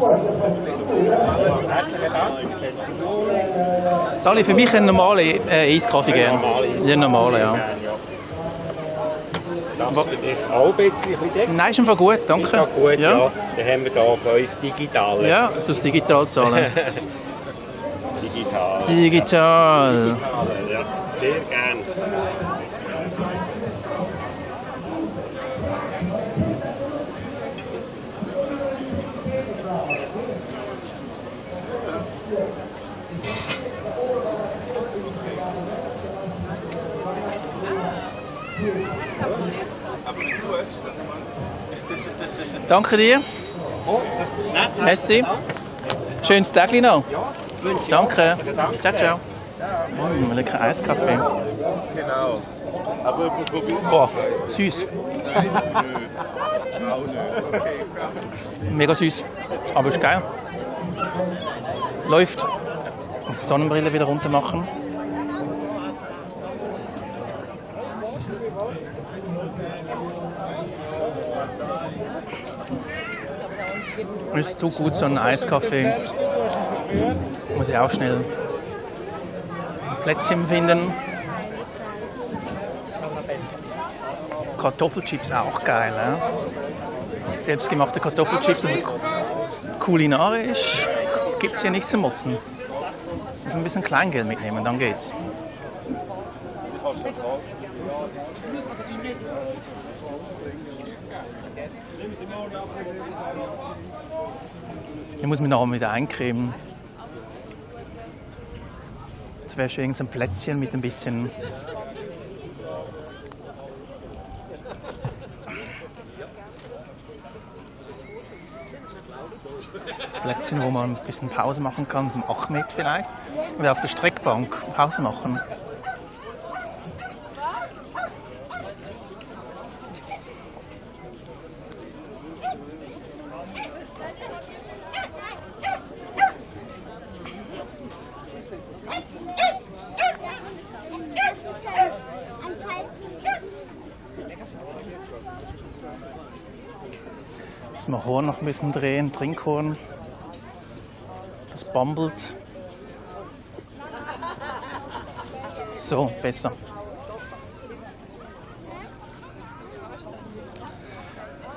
Sali, für mich einen normalen Eiskaffee gerne. Ja, normalen, ja. Das für dich auch ein bisschen dick? Nein, ist einfach gut, danke. Ist auch gut, ja. Dann haben wir hier 5 digitale. Ja, du musst digital zahlen. Digital. Digital. Ja, sehr gerne. Danke dir. Merci. Schönes Tag noch. Danke. Ciao, ciao. Lecker Eiskaffee. Genau. Aber boah, süß. Mega süß. Aber ist geil. Läuft. Ich muss die Sonnenbrille wieder runter machen. Es tut gut, so einen Eiskaffee. Muss ich auch schnell ein Plätzchen finden. Kartoffelchips auch geil. Selbstgemachte Kartoffelchips, also kulinarisch gibt es hier nichts zu motzen. Also ein bisschen Kleingeld mitnehmen, dann geht's. Ich muss mich noch wieder eincremen. Jetzt wäre schon irgendein Plätzchen mit ein bisschen Plätzchen, wo man ein bisschen Pause machen kann, mit dem Achmed vielleicht. Oder auf der Streckbank Pause machen. Jetzt mal Horn noch ein bisschen drehen, Trinkhorn. Das bambelt. So, besser.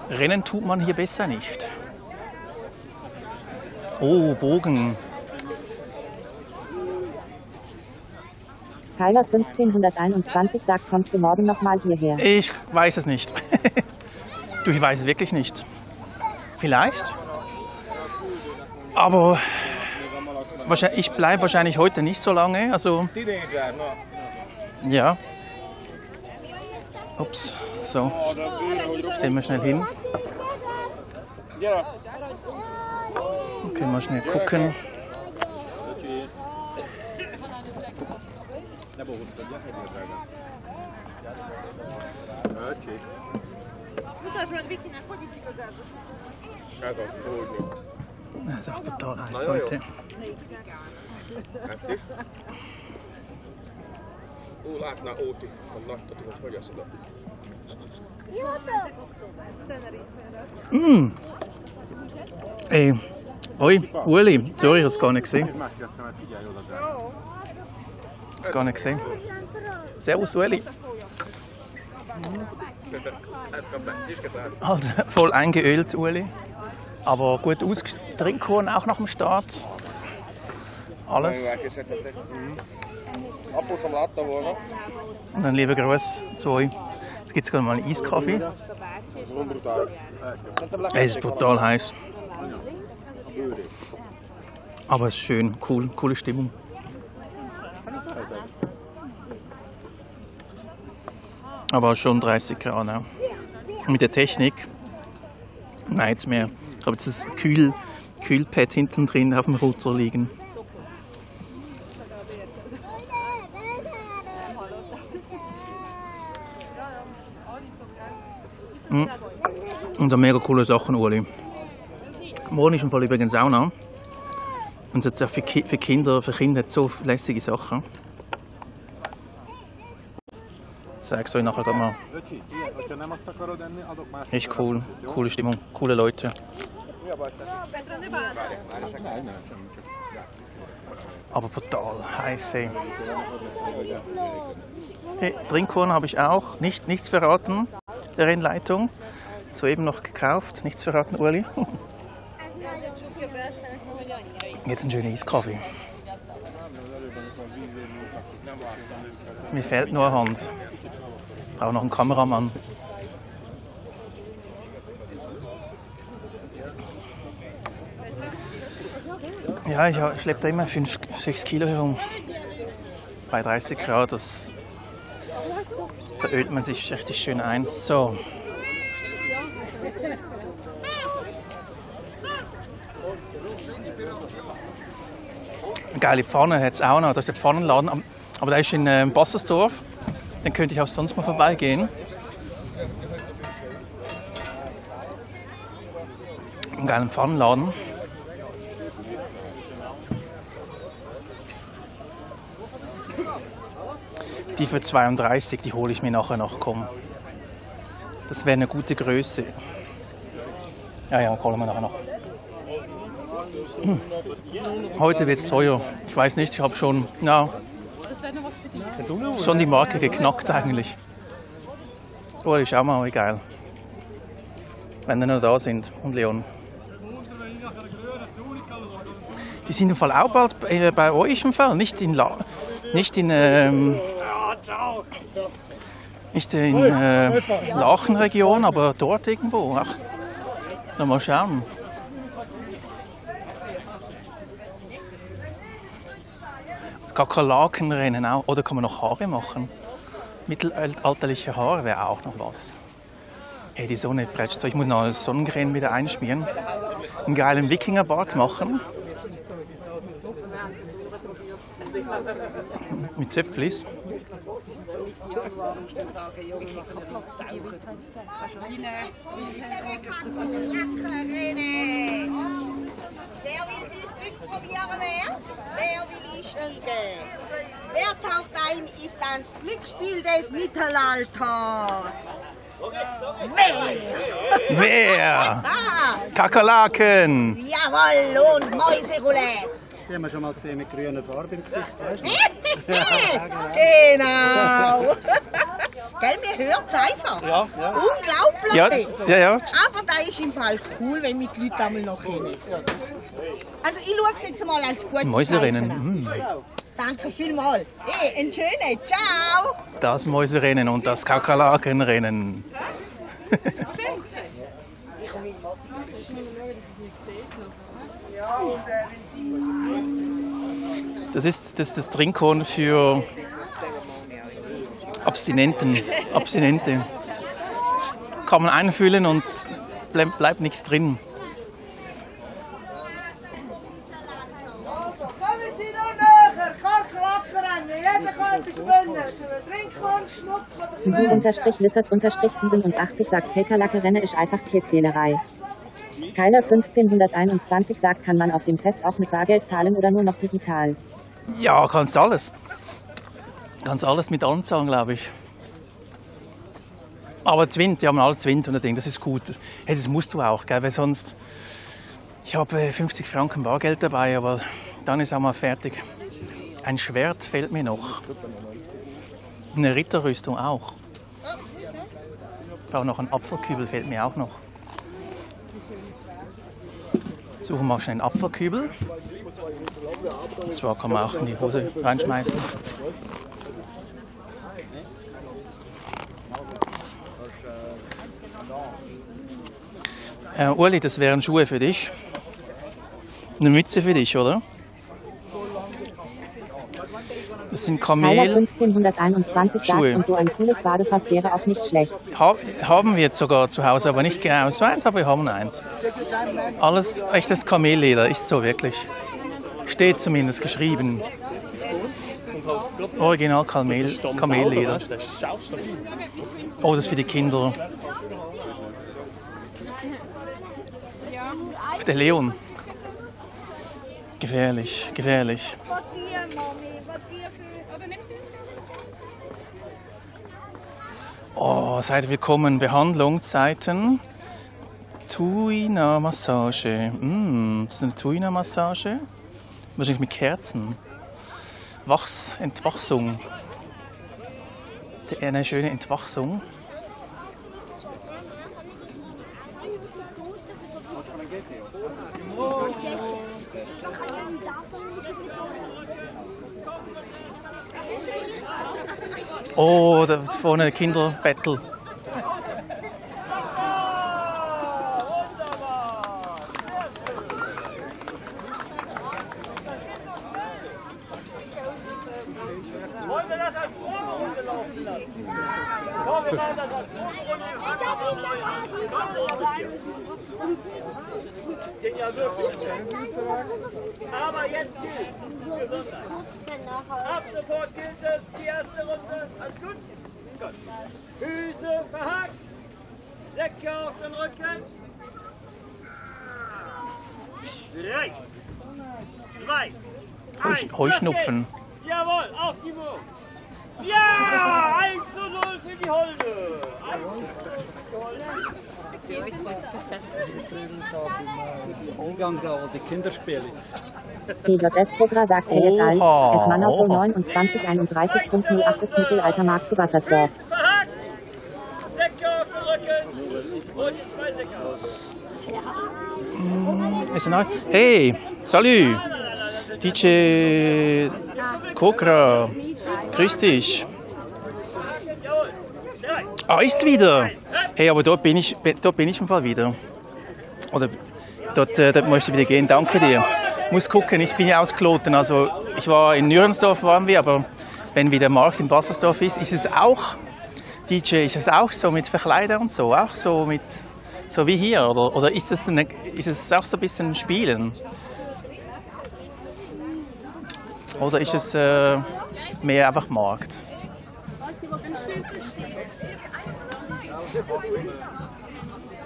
Rennen tut man hier besser nicht. Oh, Bogen. Tyler 1521 sagt, kommst du morgen nochmal hierher? Ich weiß es nicht. Du, ich weiß es wirklich nicht. Vielleicht. Aber ich bleibe wahrscheinlich heute nicht so lange. Also ja. Ups. So. Stellen wir schnell hin. Okay, mal schnell gucken. Das ist auch total heiß heute. Ey, oi, Uli, sorry, ich habe es gar nicht gesehen. Das gar nicht gesehen. Servus, Uli. Alter, voll eingeölt, Uli. Aber gut Trinkhorn auch nach dem Start. Alles. Und dann lieber Gruß zu euch. Jetzt gibt es gerade mal einen Eiskaffee. Es ist brutal heiß. Aber es ist schön, cool, coole Stimmung. Aber schon 30 Grad. Ja. Mit der Technik nein mehr. Ich habe jetzt das Kühlpad hinten drin auf dem Router liegen. Und so mega coole Sachen, Uli. Morgen ist im Fall übrigens Sauna. Und so für Kinder hat so lässige Sachen. Ich zeige es euch nachher mal. Echt cool, coole Stimmung, coole Leute. Aber brutal heiß. Hey, Trinkhorn habe ich auch, nichts verraten, der Rennleitung. Soeben noch gekauft, nichts verraten, Uli. Jetzt ein schöner Eiskaffee. Mir fehlt nur eine Hand. Ich brauche noch einen Kameramann. Ja, ich schleppe da immer 5-6 Kilo herum. Bei 30 Grad, da ölt man sich richtig schön ein. So. Eine geile Pfanne hat es auch noch. Das ist der Pfannenladen, aber der ist in Bassersdorf. Dann könnte ich auch sonst mal vorbeigehen. Einen geilen Pfannenladen. Die für 32, die hole ich mir nachher noch. Komm. Das wäre eine gute Größe. Ja, holen wir nachher noch. Heute wird es teuer. Ich weiß nicht, ich habe schon, schon die Marke geknackt eigentlich. Oh, schau mal, wie geil. Wenn die noch da sind und Leon. Die sind im Fall auch bald bei euch im Fall, nicht in Laachenregion, aber dort irgendwo. Ach, mal schauen. Kakerlakenrennen auch. Oder kann man noch Haare machen? Mittelalterliche Haare wäre auch noch was. Hey, die Sonne prätscht so. Ich muss noch eine Sonnencreme wieder einschmieren. Einen geilen Wikingerbart machen. Mit Zöpflis. Wer will dieses Glück probieren? Wer will einsteigen? Wer taucht ein, ist ans Glücksspiel des Mittelalters. Wer? Kakerlaken! Jawohl, und Mäuseroulette. Die haben wir schon mal gesehen mit grüner Farbe im Gesicht. Genau! Gell, mir hört es einfach. Ja. Unglaublich. Ja. Aber da ist im Fall cool, wenn wir die Leute einmal noch hin. Also ich schaue es jetzt mal als gutes Mäuserennen. Zeichen an. Danke vielmals. Hey, ein schönes. Ciao. Das Mäuserennen und das Kakerlakenrennen. Das ist das Trinkhorn für Abstinente. Kann man einfüllen und bleibt nichts drin. Kommen Sie noch näher, Kakerlaken Sportverein, jeder kann etwas gewinnen. Zu einem Trinkhorn, Schmuck oder Lissert-87 sagt, Kelkerlacke-Renne ist einfach Tierquälerei. Skyler 1521 sagt, kann man auf dem Fest auch mit Bargeld zahlen oder nur noch digital? Ja, kannst alles. Kannst alles mit anzahlen, glaube ich. Aber Zwind, die haben alle Zwind und ich denke, das ist gut. Hey, das musst du auch, gell? Weil sonst... Ich habe 50 Franken Bargeld dabei, aber dann ist auch mal fertig. Ein Schwert fehlt mir noch. Eine Ritterrüstung auch. Ich brauche noch einen Apfelkübel, fehlt mir auch noch. Suchen wir mal schnell einen Apfelkübel. Und zwar kann man auch in die Hose reinschmeißen. Uli, das wären Schuhe für dich. Eine Mütze für dich, oder? Das sind Kamel. 1521 sagt, und so ein cooles Badefass wäre auch nicht schlecht. Haben wir jetzt sogar zu Hause, aber nicht genau so eins, aber wir haben eins. Alles echtes Kamelleder, ist so wirklich. Steht zumindest geschrieben. Original Kamelleder. Oh, das ist für die Kinder. Der Leon. Gefährlich, gefährlich. Oh, seid willkommen. Behandlungszeiten. Tuina-Massage. Das ist eine Tuina-Massage. Wahrscheinlich mit Kerzen. Entwachsung. Eine schöne Entwachsung. Oh, da vorne Kinderbattle. Aber jetzt gilt ab sofort gilt es, die erste Runde. Alles gut? Gut. Füße verhakt, Säcke auf den Rücken. 3, 2, 1. Heuschnupfen. Jawohl, auf die Mur. Ja, 1:0 für die Holde. Die Kinderspiele. DJS Cobra sagt, er jetzt alt. Et Manauto 2931.08 ist Mittelaltermarkt zu Wassersdorf. Säcke auf den Rücken und 2 Säcke auf. Hey, salut! DJ Cobra, grüß dich. Ah, ist wieder! Hey, aber dort bin ich im Fall wieder. Oder dort musst du wieder gehen, danke dir. Ich muss gucken, ich bin ja aus Kloten, also ich war in Nürnsdorf, waren wir, aber wenn wieder Markt in Bassersdorf ist es auch, DJ, ist es auch so mit Verkleider und so, auch so mit, so wie hier, oder ist es auch so ein bisschen Spielen? Oder ist es mehr einfach Markt?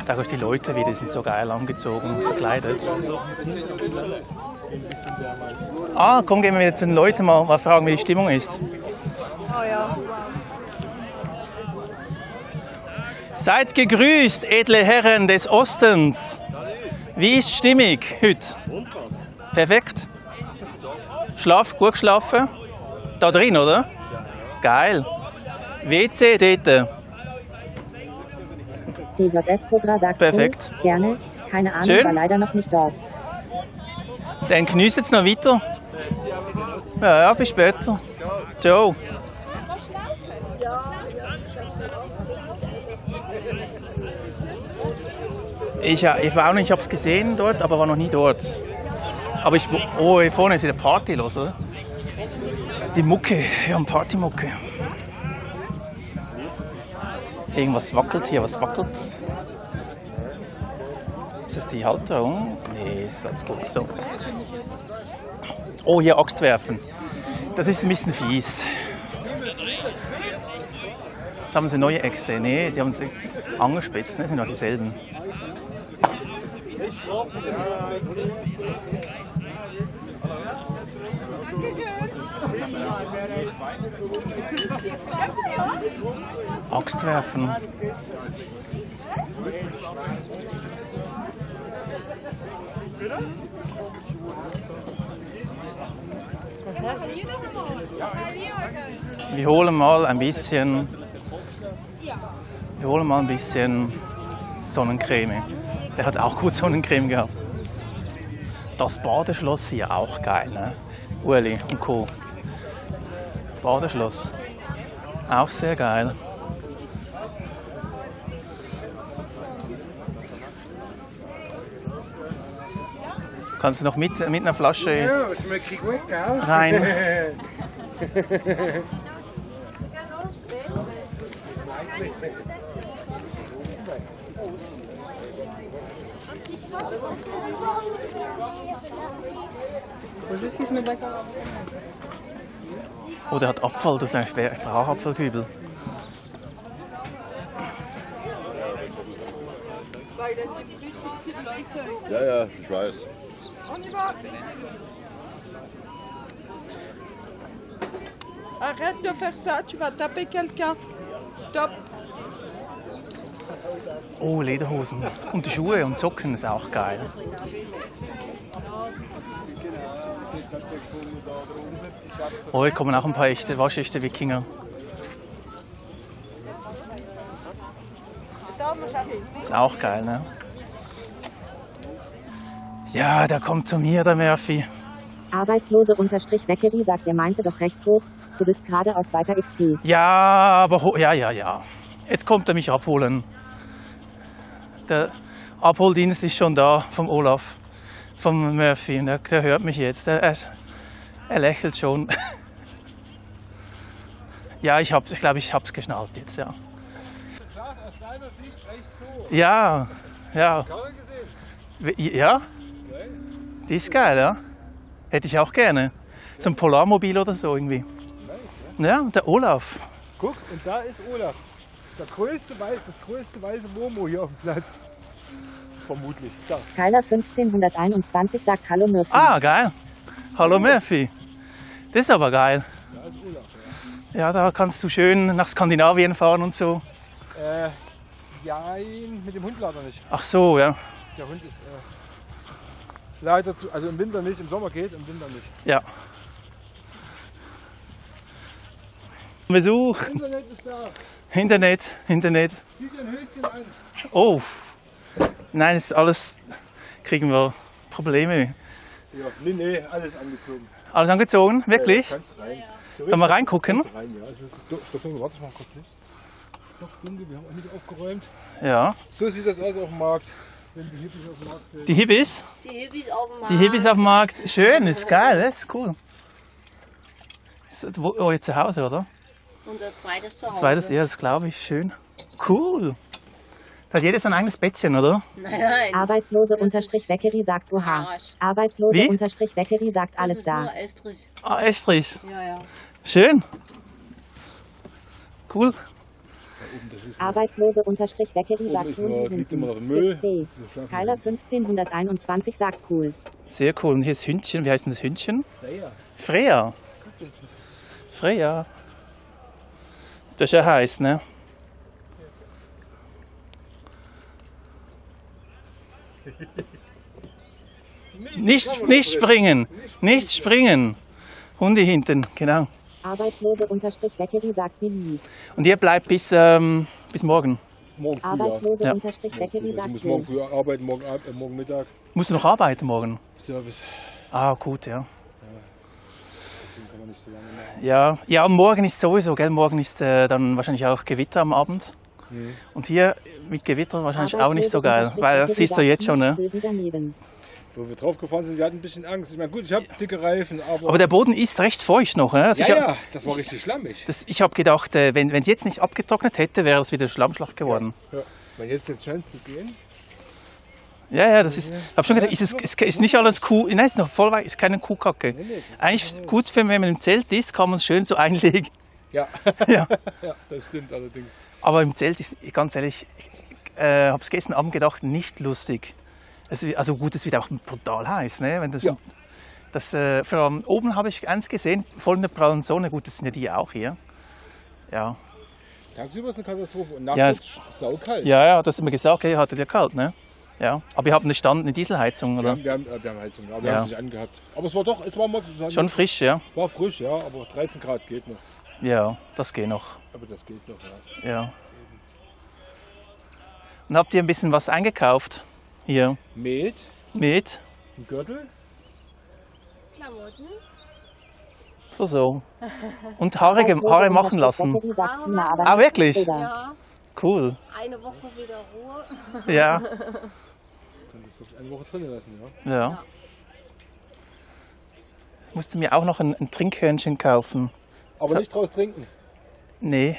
Sag euch die Leute wieder, die sind so geil angezogen und verkleidet. Ah, komm, gehen wir jetzt zu den Leuten mal fragen, wie die Stimmung ist. Oh ja. Seid gegrüßt, edle Herren des Ostens. Wie ist Stimmung heute? Perfekt. Gut geschlafen? Da drin, oder? Geil. WC dort. DJS Cobra sagt, perfekt. Cool, gerne. Keine Ahnung, schön. War leider noch nicht dort. Dann genießt jetzt noch weiter. Ja, bis später. Ciao. Ich war auch nicht, ich habe es gesehen dort, aber war noch nie dort. Aber oh, hier vorne ist eine Party los, oder? Die Mucke, ja, eine Partymucke. Irgendwas wackelt hier, was wackelt? Ist das die Halterung? Nee, ist alles gut so. Oh, hier Axt werfen. Das ist ein bisschen fies. Jetzt haben sie neue Äxte. Nee, die haben sie angespitzt, ne? Das sind noch dieselben. Axt werfen. Wir holen mal ein bisschen Sonnencreme. Der hat auch gut Sonnencreme gehabt. Das Badeschloss hier auch geil, ne? Ueli und Co. Badeschloss. Auch sehr geil. Kannst du noch mit einer Flasche ja, schmeckt gut, gell? rein? Oh, der hat Abfall, das ist eigentlich Brauchabfallkübel. Ja, ja, ich weiß. Arrête de faire ça, tu vas taper quelqu'un. Stop. Oh, Lederhosen. Und die Schuhe und Socken ist auch geil. Oh, hier kommen auch ein paar echte, waschechte Wikinger. Ist auch geil, ne? Ja, der kommt zu mir, der Murphy. Arbeitslose-Weckery sagt, er meinte doch rechts hoch. Du bist gerade aus weiter XP. Ja, aber ja. Jetzt kommt er mich abholen. Der Abholdienst ist schon da vom Olaf, vom Murphy. Der hört mich jetzt. Er lächelt schon. Ja, ich glaube, ich hab's geschnallt jetzt, ja. Aus deiner Sicht rechts hoch. Ja. Ja? Die ist geil, ja. Hätte ich auch gerne. So ein Polarmobil oder so irgendwie. Ja, der Olaf. Guck, und da ist Olaf. Das größte weiße Momo hier auf dem Platz. Vermutlich. Das. Skyler 1521 sagt Hallo Murphy. Ah, geil. Hallo Murphy. Das ist aber geil. Da ist Olaf, ja. Da kannst du schön nach Skandinavien fahren und so. Nein, mit dem Hund leider nicht. Ach so, ja. Der Hund ist leider also im Winter nicht, im Sommer geht, im Winter nicht. Ja. Besuch. Internet ist da. Internet. Zieh dir ein Höschen an. Oh. Nein, das ist alles. Kriegen wir Probleme. Ja, nee, alles angezogen. Alles angezogen? Wirklich? Ja, kannst rein. Können wir reingucken? Kannst rein, ja. Es ist dunkel, warte mal kurz nicht. Doch dunkel, wir haben auch nicht aufgeräumt. Ja. So sieht das aus auf dem Markt. Wenn die Hippies auf dem Markt sind. Die Hippies? Die Hippies auf dem Markt. Die Hippies auf dem Markt. Schön, ist geil, das ist cool. Oh, jetzt zu Hause, oder? Unser zweites Zuhause. Zweites, ja, das glaube ich. Schön. Cool. Da hat jeder sein eigenes Bettchen, oder? Nein. Arbeitslose-Weckery sagt Oha. Arbeitslose-Weckery sagt alles da. Nur Estrich. Ah, Estrich. Ja. Schön. Cool. Arbeitslose-Weckery sagt Müll. Skyler 1521 sagt cool. Sehr cool. Und hier ist Hündchen. Wie heißt denn das Hündchen? Freya. Freya. Das ist ja heiß, ne? Nicht springen. Nicht springen. Hunde hinten, genau. Arbeitslose-Weckery sagt Willi. Und ihr bleibt bis morgen? Morgen früh, Arbeitslose-Weckery sagt Ich muss morgen früh arbeiten, morgen Mittag. Musst du noch arbeiten morgen? Service. Ah, gut, ja. Deswegen kann man nicht so lange machen. Ja, und morgen ist sowieso, gell? Morgen ist dann wahrscheinlich auch Gewitter am Abend. Mhm. Und hier mit Gewitter wahrscheinlich auch nicht so geil, weil das siehst du jetzt schon, ne? Wo wir drauf gefahren sind, wir hatten ein bisschen Angst. Ich meine, gut, ich habe dicke Reifen, aber der Boden ist recht feucht noch, ne? Also ja, das war richtig schlammig. Ich habe gedacht, wenn es jetzt nicht abgetrocknet hätte, wäre es wieder Schlammschlacht geworden. Ja. Wenn jetzt schnell zu gehen? Ja, das ist. Ich habe schon gedacht, ist nicht alles Kuh. Nein, ist noch voll weit, ist keine Kuhkacke. Eigentlich gut, wenn man im Zelt ist, kann man es schön so einlegen. Ja. Ja. Ja, das stimmt allerdings. Aber im Zelt ist, ganz ehrlich, ich habe es gestern Abend gedacht, nicht lustig. Also gut, es wird auch brutal heiß, ne? Wenn das, von oben habe ich eins gesehen, voll in der prallen Sonne. Gut, das sind ja die auch hier. Ja. Tagsüber ist eine Katastrophe und nachts ist es saukalt. Ja, das haben wir gesagt, okay, hattet ihr kalt, ne? Ja. Aber ihr habt eine Dieselheizung, oder? Wir haben Heizung, aber wir haben es nicht angehabt. Aber es war mal schon frisch, ja? War frisch, ja, aber 13 Grad geht noch. Ja, das geht noch. Aber das geht noch, ja. Ja. Und habt ihr ein bisschen was eingekauft? Hier. Met. Ein Gürtel. Klamotten. So. Und Haare machen lassen. Ah, wirklich? Ja. Cool. Eine Woche wieder Ruhe. Ja. Kann das wirklich eine Woche drinnen lassen, ja? Ja. Ich musste mir auch noch ein Trinkhörnchen kaufen. Aber nicht draus trinken? Nee.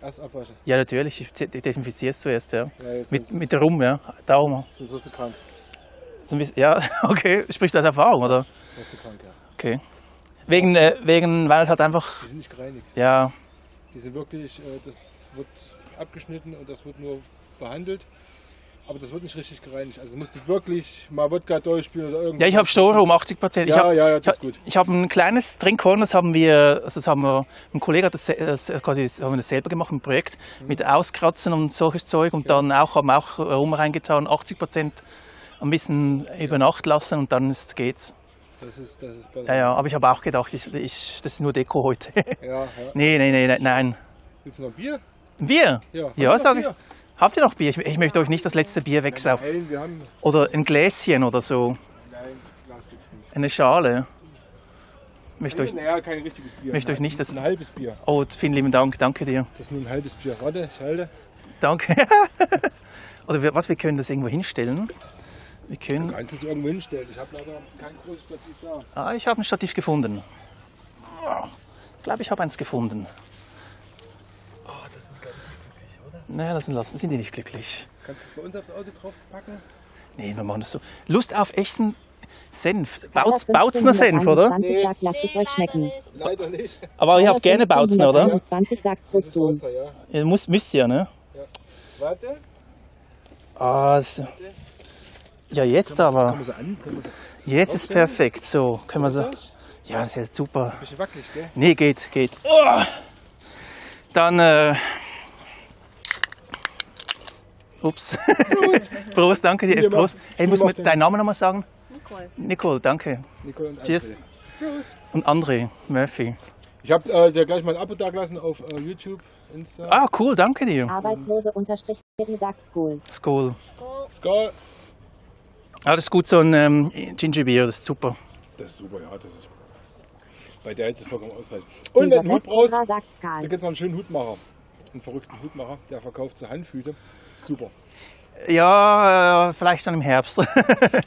Erst abwaschen? Ja, natürlich. Ich desinfiziere es zuerst, ja. Ja, mit der Rum, ja. Daumen. Sonst wirst du krank. Ja, okay. Sprichst du aus Erfahrung, oder? Wirst du krank, ja. Okay. Weil es halt einfach... Die sind nicht gereinigt. Ja. Die sind wirklich, das wird abgeschnitten und das wird nur behandelt. Aber das wird nicht richtig gereinigt. Also musst du wirklich mal Wodka durchspielen oder irgendwas. Ja, ich habe Strohrum, 80%. Ja, das ist gut. Ich habe ein kleines Trinkhorn, das haben wir ein Kollege hat das selber gemacht, ein Projekt mit Auskratzen und solches Zeug und dann haben auch Rum reingetan, 80% ein bisschen über Nacht lassen und dann geht's. Das ist besser. Ja, aber ich habe auch gedacht, das ist nur Deko heute. Ja. Nein. Willst du noch Bier? Bier? Ja, sage ich. Habt ihr noch Bier? Ich möchte euch nicht das letzte Bier wegsaufen. Nein, wir haben... Oder ein Gläschen oder so. Nein, Glas gibt's nicht. Eine Schale. Kein richtiges Bier. Möchte euch nicht das... Ein halbes Bier. Oh, vielen lieben Dank, danke dir. Das ist nur ein halbes Bier. Warte, ich halte. Danke. Oder wir können das irgendwo hinstellen. Du kannst es irgendwo hinstellen. Ich habe leider kein großes Stativ da. Ich habe ein Stativ gefunden. Ich glaube, ich habe eins gefunden. Naja, sind die nicht glücklich. Kannst du es bei uns aufs Auto draufpacken? Nee, wir machen das so. Lust auf echten Senf. Bautzner Senf, oder? Nee. Sagt, lasst es euch schmecken. Leider nicht. Aber ihr habt gerne Bautzner, oder? 20 sagt Brustum. Ihr müsst ja, ne? Ja. Warte. Ja, jetzt aber. Können wir sie an? Jetzt ist perfekt. So, können wir so. Ja, das ist jetzt super. Ist ein bisschen wackelig, gell? Nee, geht. Oh. Dann, ups. Prost, danke dir. Prost. Hey, muss mir deinen Namen nochmal sagen? Nicole, danke. Nicole und Cheers. André. Prost. Und André Murphy. Ich habe dir gleich mal ein Abo dagelassen auf YouTube, Insta. Ah, cool, danke dir. Arbeitslose_ sagt School. School. Skull. Ah, das ist gut, so ein Gingerbier, das ist super. Das ist super, ja. Das ist bei der Hitze vollkommen ausreichend. Und wenn du einen Hut brauchst, da gibt es noch einen schönen Hutmacher. Einen verrückten Hutmacher, der verkauft so Handhüte. Super. Ja, vielleicht dann im Herbst. Das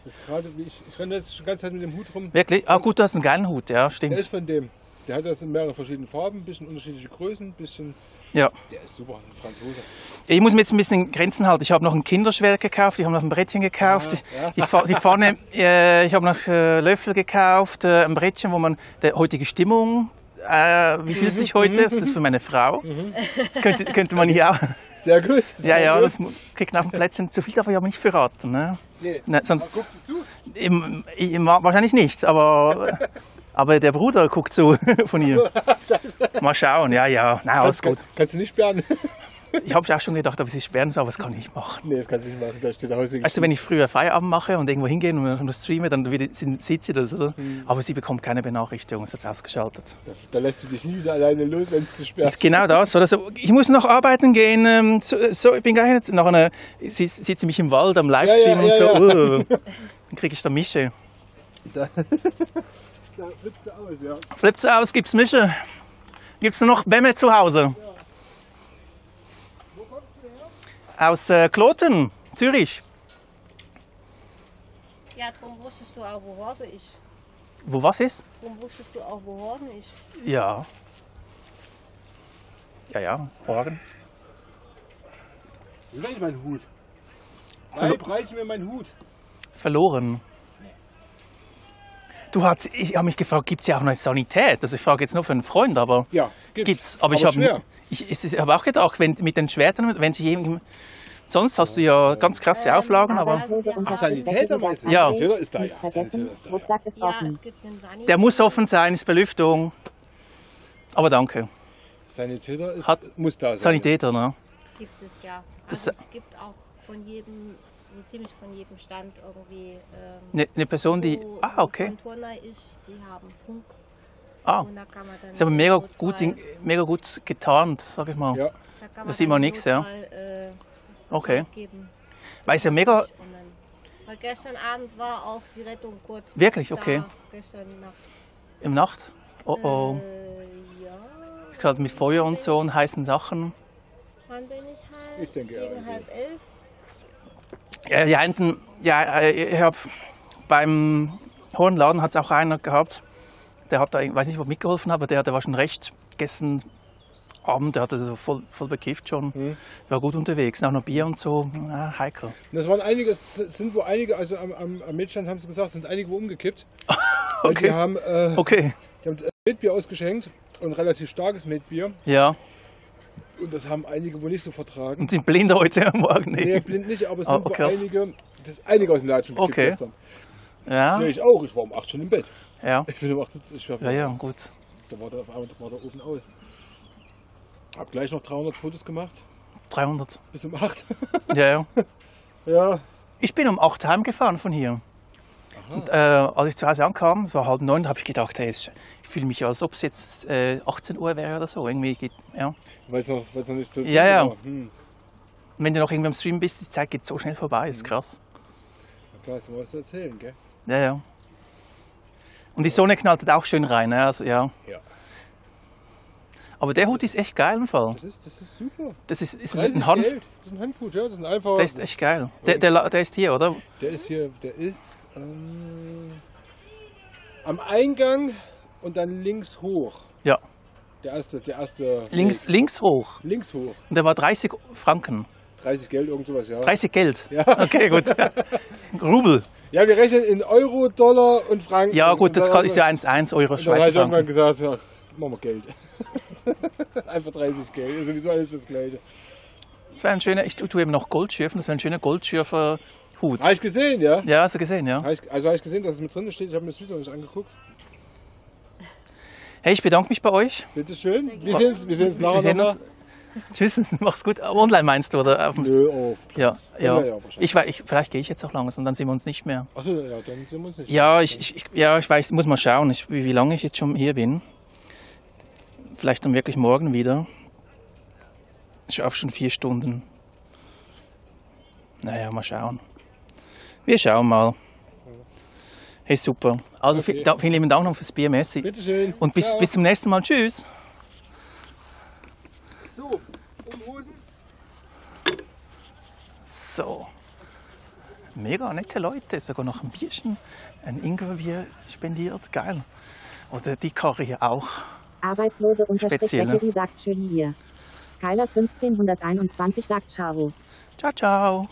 ist gerade wie ich renne jetzt die ganze Zeit mit dem Hut rum. Wirklich? Ah, gut, du hast einen geilen Hut, ja, stimmt. Der ist von dem. Der hat das in mehreren verschiedenen Farben, ein bisschen unterschiedliche Größen, ein bisschen. Ja. Der ist super, ein Franzose. Ich muss mir jetzt ein bisschen Grenzen halten. Ich habe noch ein Kinderschwert gekauft, ich habe noch ein Brettchen gekauft. Ich habe noch Löffel gekauft, ein Brettchen, wo man die heutige Stimmung, wie fühlst du dich heute? Das ist für meine Frau. Das könnte man hier auch. Sehr gut. Ja, das kriegt nach dem Plätzchen. Zu viel darf ich aber nicht verraten. Ne? Nee, sonst guckst du zu? Wahrscheinlich nicht, aber der Bruder guckt zu von ihr. Mal schauen, ja. Nein, alles gut. Kannst du nicht sperren? Ich habe auch schon gedacht, ob ich sie sperren soll, aber das kann ich nicht machen. Nee, das kannst du nicht machen. Da steht der Häuser. Weißt du, wenn ich früher Feierabend mache und irgendwo hingehe und streame, dann sieht sie das, oder? Aber sie bekommt keine Benachrichtigung, es hat ausgeschaltet. Da lässt du dich nie wieder alleine los, wenn es zu sperrt. Ist genau das, oder? So, ich muss noch arbeiten gehen, ich bin gar nicht, sieht sie mich im Wald am Livestream und so. Ja. Dann kriege ich da Mische. Da flippt sie aus, ja. Flippt sie aus, gibt's Mische. Gibt's nur noch Bämme zu Hause? Ja. Wo kommst du her? Aus Kloten, Zürich. Ja, darum wusstest du auch, wo Horde ist. Wo was ist? Darum wusstest du auch, wo Horden ist. Ja. Ja, Horden. Wie war mein Hut? Reiche mir meinen Hut. Verloren. Ich habe mich gefragt, gibt es ja auch eine Sanität? Also ich frage jetzt nur für einen Freund, aber ja, gibt's. Aber ich habe auch gedacht, mit den Schwertern, wenn sich jemand... Sonst hast du ja ganz krasse Auflagen, aber... Ach, Sanitäter meinst du? Ja. Sanitäter ist da, ja. Rucksack ist offen. Der muss offen sein, ist Belüftung. Aber danke. Sanitäter muss da sein. Sanitäter, ne? Gibt es ja. Also es gibt auch von jedem, so ziemlich von jedem Stand irgendwie... Eine Person, die... okay. Turner ist, die haben Funk. Und da kann man dann ist aber mega gut getarnt, sag ich mal. Ja. Da sieht man nichts, ja. Okay. Weil es ja mega... Weil gestern Abend war auch die Rettung kurz. Wirklich? Okay. Gestern Nacht. Im Nacht? Oh. Ja. Ich glaube mit Feuer und so und heißen Sachen. Wann bin ich halt? Ich denke gegen 10:30. Ja, hier hinten, ich habe beim Hohen Laden hat es auch einer gehabt, der hat da, ich weiß nicht, ob er mitgeholfen hat, aber der war schon recht gestern Abend, der hatte so voll bekifft schon, war gut unterwegs, auch noch Bier und so, heikel. Das waren einige, also am Mittelstand haben sie gesagt, sind einige umgekippt. Okay. Die haben Metbier ausgeschenkt und relativ starkes Metbier. Ja. Und das haben einige wohl nicht so vertragen. Und sind blind heute am Morgen? Nee, blind nicht, aber es sind einige aus den Latschen gekippt gestern. Ja. Nee, ich auch. Ich war um 8 schon im Bett. Ja. Ich bin um 8 gut. Da war der Ofen aus. Hab gleich noch 300 Fotos gemacht. 300? Bis um 8. Ja. Ja. Ich bin um 8 heimgefahren von hier. Und, als ich zu Hause ankam, es war 8:30, da habe ich gedacht, hey, ich fühle mich, als ob es jetzt 18 Uhr wäre oder so. Irgendwie geht, ja. Weil es noch nicht so ja. Wenn du noch irgendwie am Stream bist, die Zeit geht so schnell vorbei, ist krass. Na klar, hast du was zu erzählen, gell? Ja. Und die Sonne knallt auch schön rein, ne? Also, ja. Aber der Hut ist echt geil im Fall. Das ist super. Das ist ein Hanf. Das ist ein Hanfhut, ja. Das ist einfach. Der ist echt geil. Der ist hier, oder? Der ist hier, am Eingang und dann links hoch. Ja. Der erste. Links hoch. Links hoch. Und der war 30 Franken. 30 Geld, irgend sowas, ja. 30 Geld? Ja. Okay, gut. Rubel. Ja, wir rechnen in Euro, Dollar und Franken. Ja gut, das ist ja 1 Euro Schweizer Franken. Da habe ich irgendwann gesagt, ja, machen wir Geld. Einfach 30 Geld, sowieso alles das Gleiche. Das wäre ein schöner, ich tue eben noch Gold schürfen, das wäre ein schöner Goldschürfer-Hut. Habe ich gesehen, ja? Ja, hast du gesehen, ja. Habe ich gesehen, dass es mit drin steht, ich habe mir das Video nicht angeguckt. Hey, ich bedanke mich bei euch. Bitteschön. Wir sehen uns nachher nochmal. Tschüss, mach's gut. Online meinst du, oder? Nö, ja. Vielleicht gehe ich jetzt auch langsam, dann sehen wir uns nicht mehr. Achso, ja, dann sehen wir uns nicht mehr. Ja, ich weiß, muss mal schauen, wie lange ich jetzt schon hier bin. Vielleicht dann wirklich morgen wieder. Ich schaffe schon 4 Stunden. Naja, mal schauen. Wir schauen mal. Hey, super. Also okay. Vielen lieben Dank noch fürs Bier, merci. Bitteschön. Und bis zum nächsten Mal. Tschüss. So, Umhosen. So. Mega nette Leute. Sogar noch ein Bierchen, ein Ingwerbier spendiert. Geil. Oder die Karre hier auch. Arbeitslose Speziell, Beckery sagt schön hier. Skyler 1521 sagt ciao. Ciao, ciao.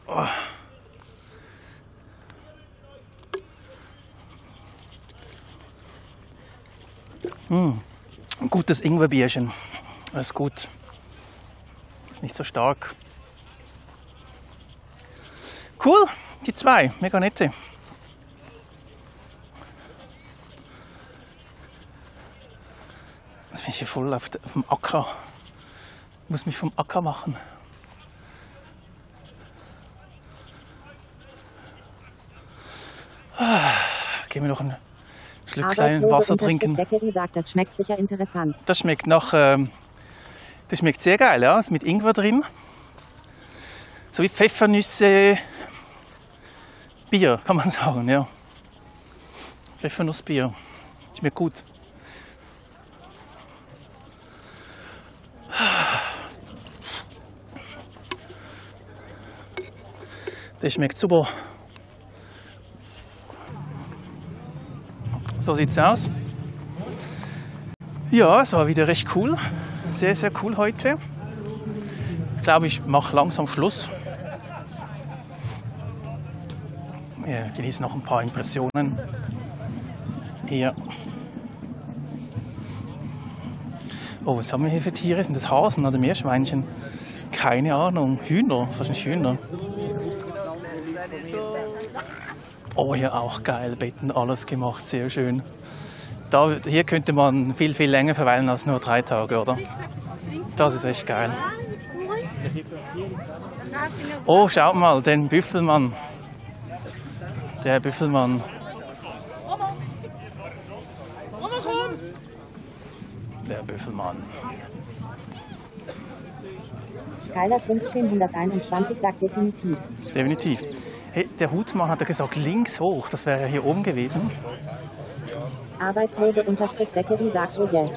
Oh. Ein gutes Ingwerbierchen. Das ist gut. Ist nicht so stark. Cool, die 2, mega nette. Jetzt bin ich hier voll auf dem Acker. Ich muss mich vom Acker machen. Gehen wir noch ein Schlücklein Wasser trinken. Beckery sagt, das schmeckt sicher interessant. Das schmeckt das schmeckt sehr geil, ja. Ist mit Ingwer drin. So wie Pfeffernüsse Bier, kann man sagen, ja. Pfeffernussbier. Schmeckt gut. Das schmeckt super. So sieht's aus. Ja, es war wieder recht cool. Sehr, sehr cool heute. glaube, ich mache langsam Schluss. Wir genießen noch ein paar Impressionen. Hier. Oh, was haben wir hier für Tiere? Sind das Hasen oder Meerschweinchen? Keine Ahnung. Hühner, wahrscheinlich Hühner. Oh, hier auch geil. Betten, alles gemacht, sehr schön. Hier könnte man viel, viel länger verweilen als nur 3 Tage, oder? Das ist echt geil. Oh, schaut mal, den Büffelmann. Der Büffelmann. Der Büffelmann. Skylar 1521 sagt definitiv. Definitiv. Hey, der Hutmann hat ja gesagt, links hoch. Das wäre ja hier oben gewesen. Arbeitslose-Deckery sagt wohl ja.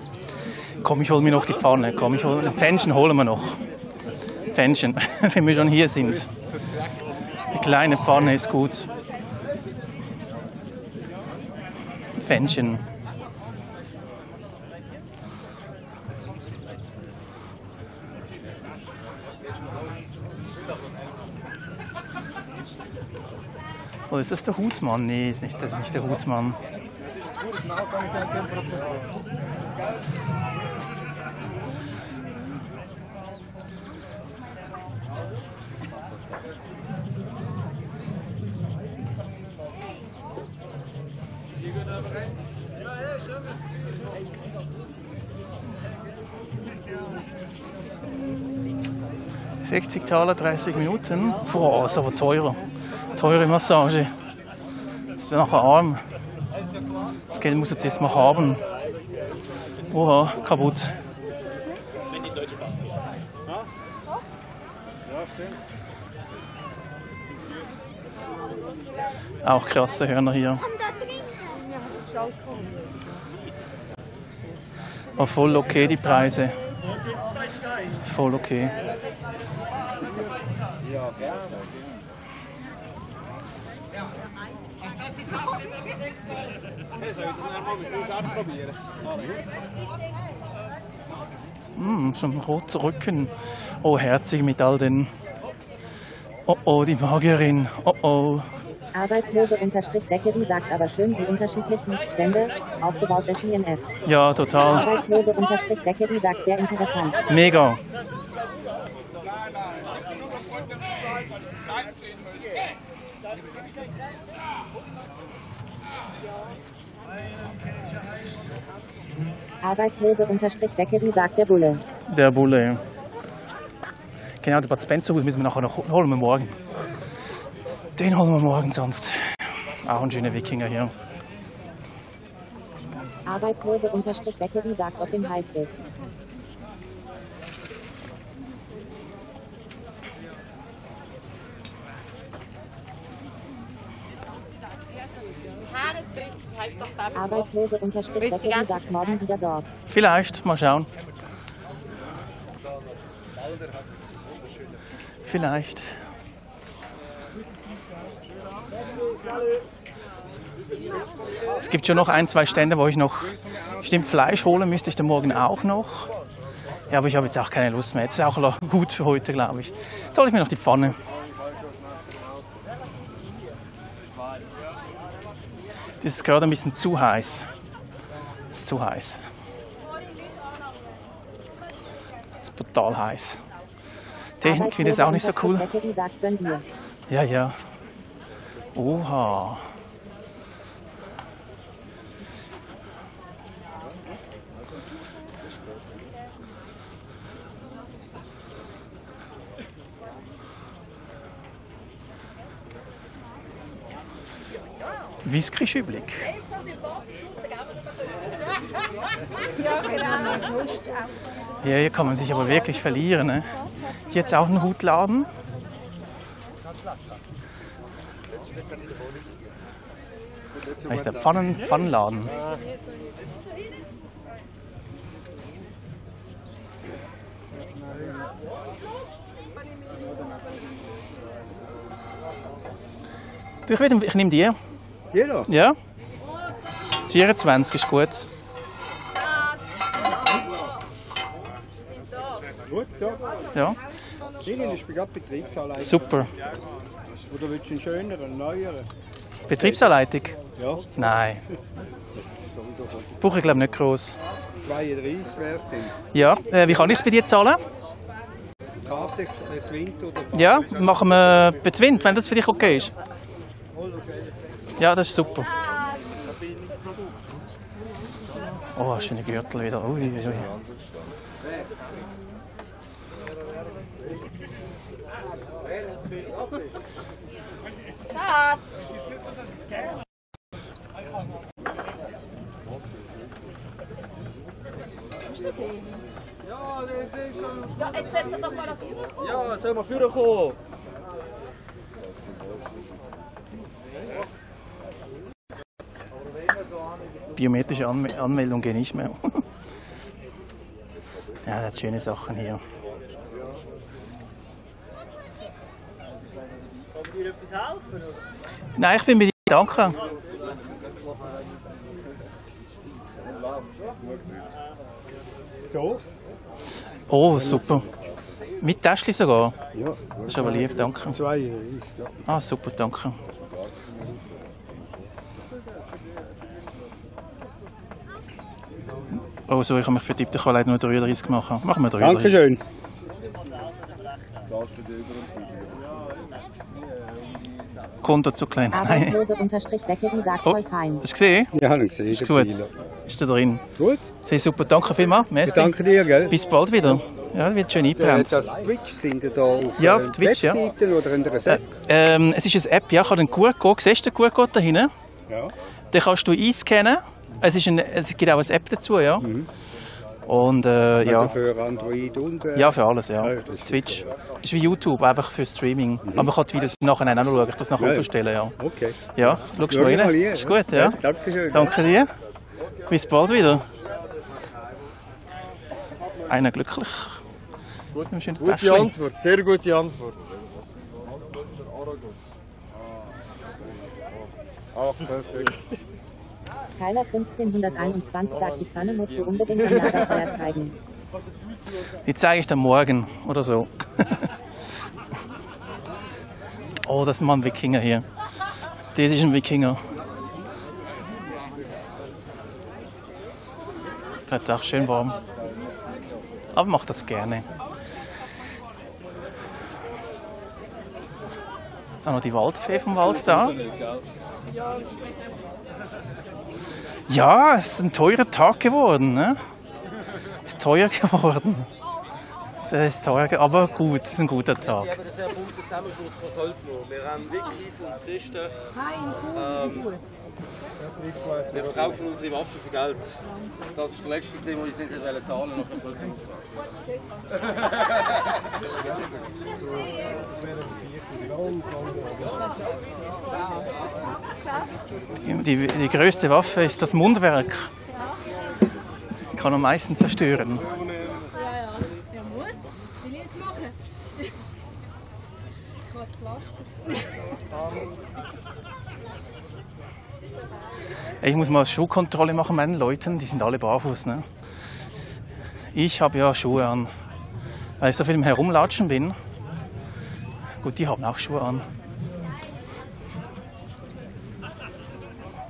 Komm, ich hole mir noch die Pfanne. Komm, ein Pfännchen holen wir noch. Pfännchen, wenn wir schon hier sind. Eine kleine Pfanne ist gut. Pfännchen. Oh, ist das der Hutmann? Nee, das ist nicht der Hutmann. $60, 30 Minuten. Boah, ist aber teurer. Teure Massage. Das wird nachher arm. Das Geld muss jetzt erstmal haben. Oha, kaputt. Auch krasse Hörner hier. Aber voll okay die Preise. Voll okay. Schon ein roter Rücken. Oh, herzig mit all den. Oh oh, die Magierin. Oh oh. Arbeitslose-Deckery sagt aber schön die unterschiedlichen Stände, aufgebaut der INF. Ja, total. Arbeitslose-Deckery sagt sehr interessant. Mega. Arbeitslose-Deckery sagt der Bulle. Der Bulle. Genau, der Bud Spencer Hut müssen wir nachher noch holen wir morgen. Den holen wir morgen sonst. Auch ein schöner Wikinger hier. Arbeitslose-Deckery sagt, ob ihm heiß ist. Arbeitslose-Deckery sagt morgen wieder dort. Vielleicht, mal schauen. Vielleicht. Es gibt schon noch 1, 2 Stände, wo ich noch stimmt Fleisch holen müsste ich dann morgen auch noch. Ja, aber ich habe jetzt auch keine Lust mehr. Jetzt ist auch gut für heute, glaube ich. Jetzt hole ich mir noch die Pfanne. Das ist gerade ein bisschen zu heiß. Das ist zu heiß. Das ist brutal heiß. Technik finde ich jetzt auch nicht so cool. Ja, ja. Oha. Whisky-Schüblig. Ja, hier kann man sich aber wirklich verlieren. Ne? Hier jetzt auch ein Hutladen. Da ist der Pfannenladen. Ich nehme dir. Jeder? Ja. 24 ist gut. Gut, ja. Ja. Nein, ich bin gerade Betriebsanleitung. Super. Oder willst du einen schöneren, einen neueren? Betriebsanleitung? Ja. Nein. Brauche ich glaube nicht groß. 32 wäre es denn. Ja, wie kann ich es bei dir zahlen? Karte, Twint oder Karte? Ja, machen wir Betwint, wenn das für dich okay ist. Ja, das ist super. Oh, schöne Gürtel wieder. Ui, ui. Schatz! Ja, jetzt sollte er doch mal das Führer kommen. Ja, soll mal Führer kommen? Biometrische Anmeldung geht nicht mehr. Ja, das sind schöne Sachen hier. Kann dir etwas helfen? Oder? Nein, ich bin bei dir. Danke. Oh, super. Mit Täschchen sogar? Ja. Das ist aber lieb, danke. 32, ja. Ah, super, danke. Oh, so, ich habe mich vertippt, ich kann leider nur 33 machen. Machen wir 33. Dankeschön. Konto zu klein. Nein. Arbeitslose-Weckerin sagt voll fein. Hast du gesehen? Ja, habe ich gesehen. Ist gut. Ist da drin. Gut. Sehr super, danke vielmals. Merci. Danke dir, gell? Bis bald wieder. Ja, wird schön eingebrannt. Das Twitch sind da auf, ja, auf Twitch, Webseiten oder in der App? Es ist eine App, ja. Ich habe den QR-Code. Siehst du den QR-Code da hinten? Ja. Den kannst du einscannen. Es gibt auch eine App dazu, ja. Mhm. Und ja. Für Android und... Ja, für alles, ja. Twitch. Das ist wie YouTube, einfach für Streaming. Aber man kann die Videos nachher auch noch schauen. Ich tue es nachher aufstellen, ja. Okay. Ja, schau mal rein. Ist gut, ja. Dankeschön. Danke dir. Bis bald wieder. Einer glücklich. Gute Antwort, sehr gute Antwort. Ach, perfekt. Skyler 1521 sagt, die Pfanne musst du unbedingt am Lagerfeuer zeigen. Die zeige ich dann morgen oder so. Oh, das ist mal ein Wikinger hier. Das ist ein Wikinger. Das ist auch schön warm. Aber macht das gerne. Jetzt haben wir die Waldfee vom Wald da. Ja, es ist ein teurer Tag geworden. Ne? Es ist teuer geworden. Es ist teuer, aber gut, es ist ein guter Tag. Das ist ein bunter Zusammenschluss von Soldner. Wir haben Wikis und Christen. Wir verkaufen unsere Waffen für Geld. Das ist der letzte, den wir uns nicht zahlen wollten. Die größte Waffe ist das Mundwerk. Die kann am meisten zerstören. Ja, muss. Will ich jetzt machen? Ich habe das Pflaster. Ich muss mal Schuhkontrolle machen meinen Leuten, die sind alle barfuß. Ne? Ich habe ja Schuhe an, weil ich so viel im Herumlatschen bin. Gut, die haben auch Schuhe an.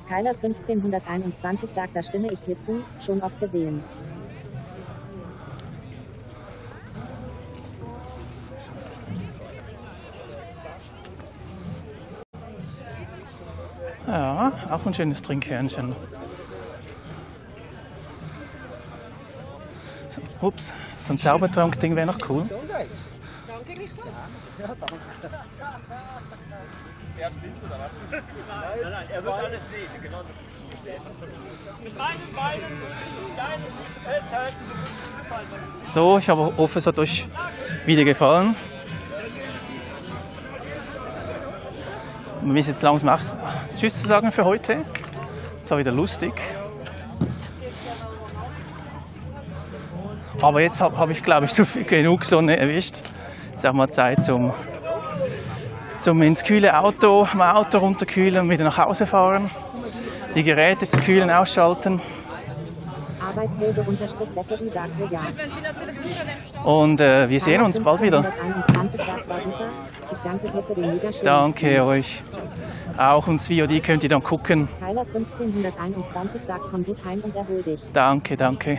Skyler 1521 sagt, da stimme ich dir zu, schon oft gesehen. Ja, auch ein schönes Trinkhörnchen. So, ups, so ein Zaubertrank-Ding wäre noch cool. Danke gleichfalls. Ja, danke. Er hat Wind oder was? Nein, er wird alles sehen, genau. Mit meinen Beinen und deinen Füßen festhalten. So, ich hoffe, es hat euch wieder gefallen. Wir müssen jetzt langsam auch Tschüss zu sagen für heute. Das war wieder lustig. Aber jetzt habe ich, glaube ich, genug Sonne erwischt. Jetzt auch mal Zeit zum ins kühle Auto, mein Auto runterkühlen und wieder nach Hause fahren. Die Geräte zu kühlen ausschalten. Arbeitslose unterstrich Zachary sagte ja. Und wir sehen uns bald wieder. 121 sagt war super. Ich danke dir für den mega schönen Danke euch. Auch uns VOD könnt ihr dann gucken. Tyler 1521 sagt komm gut heim und erhol dich. Danke, danke.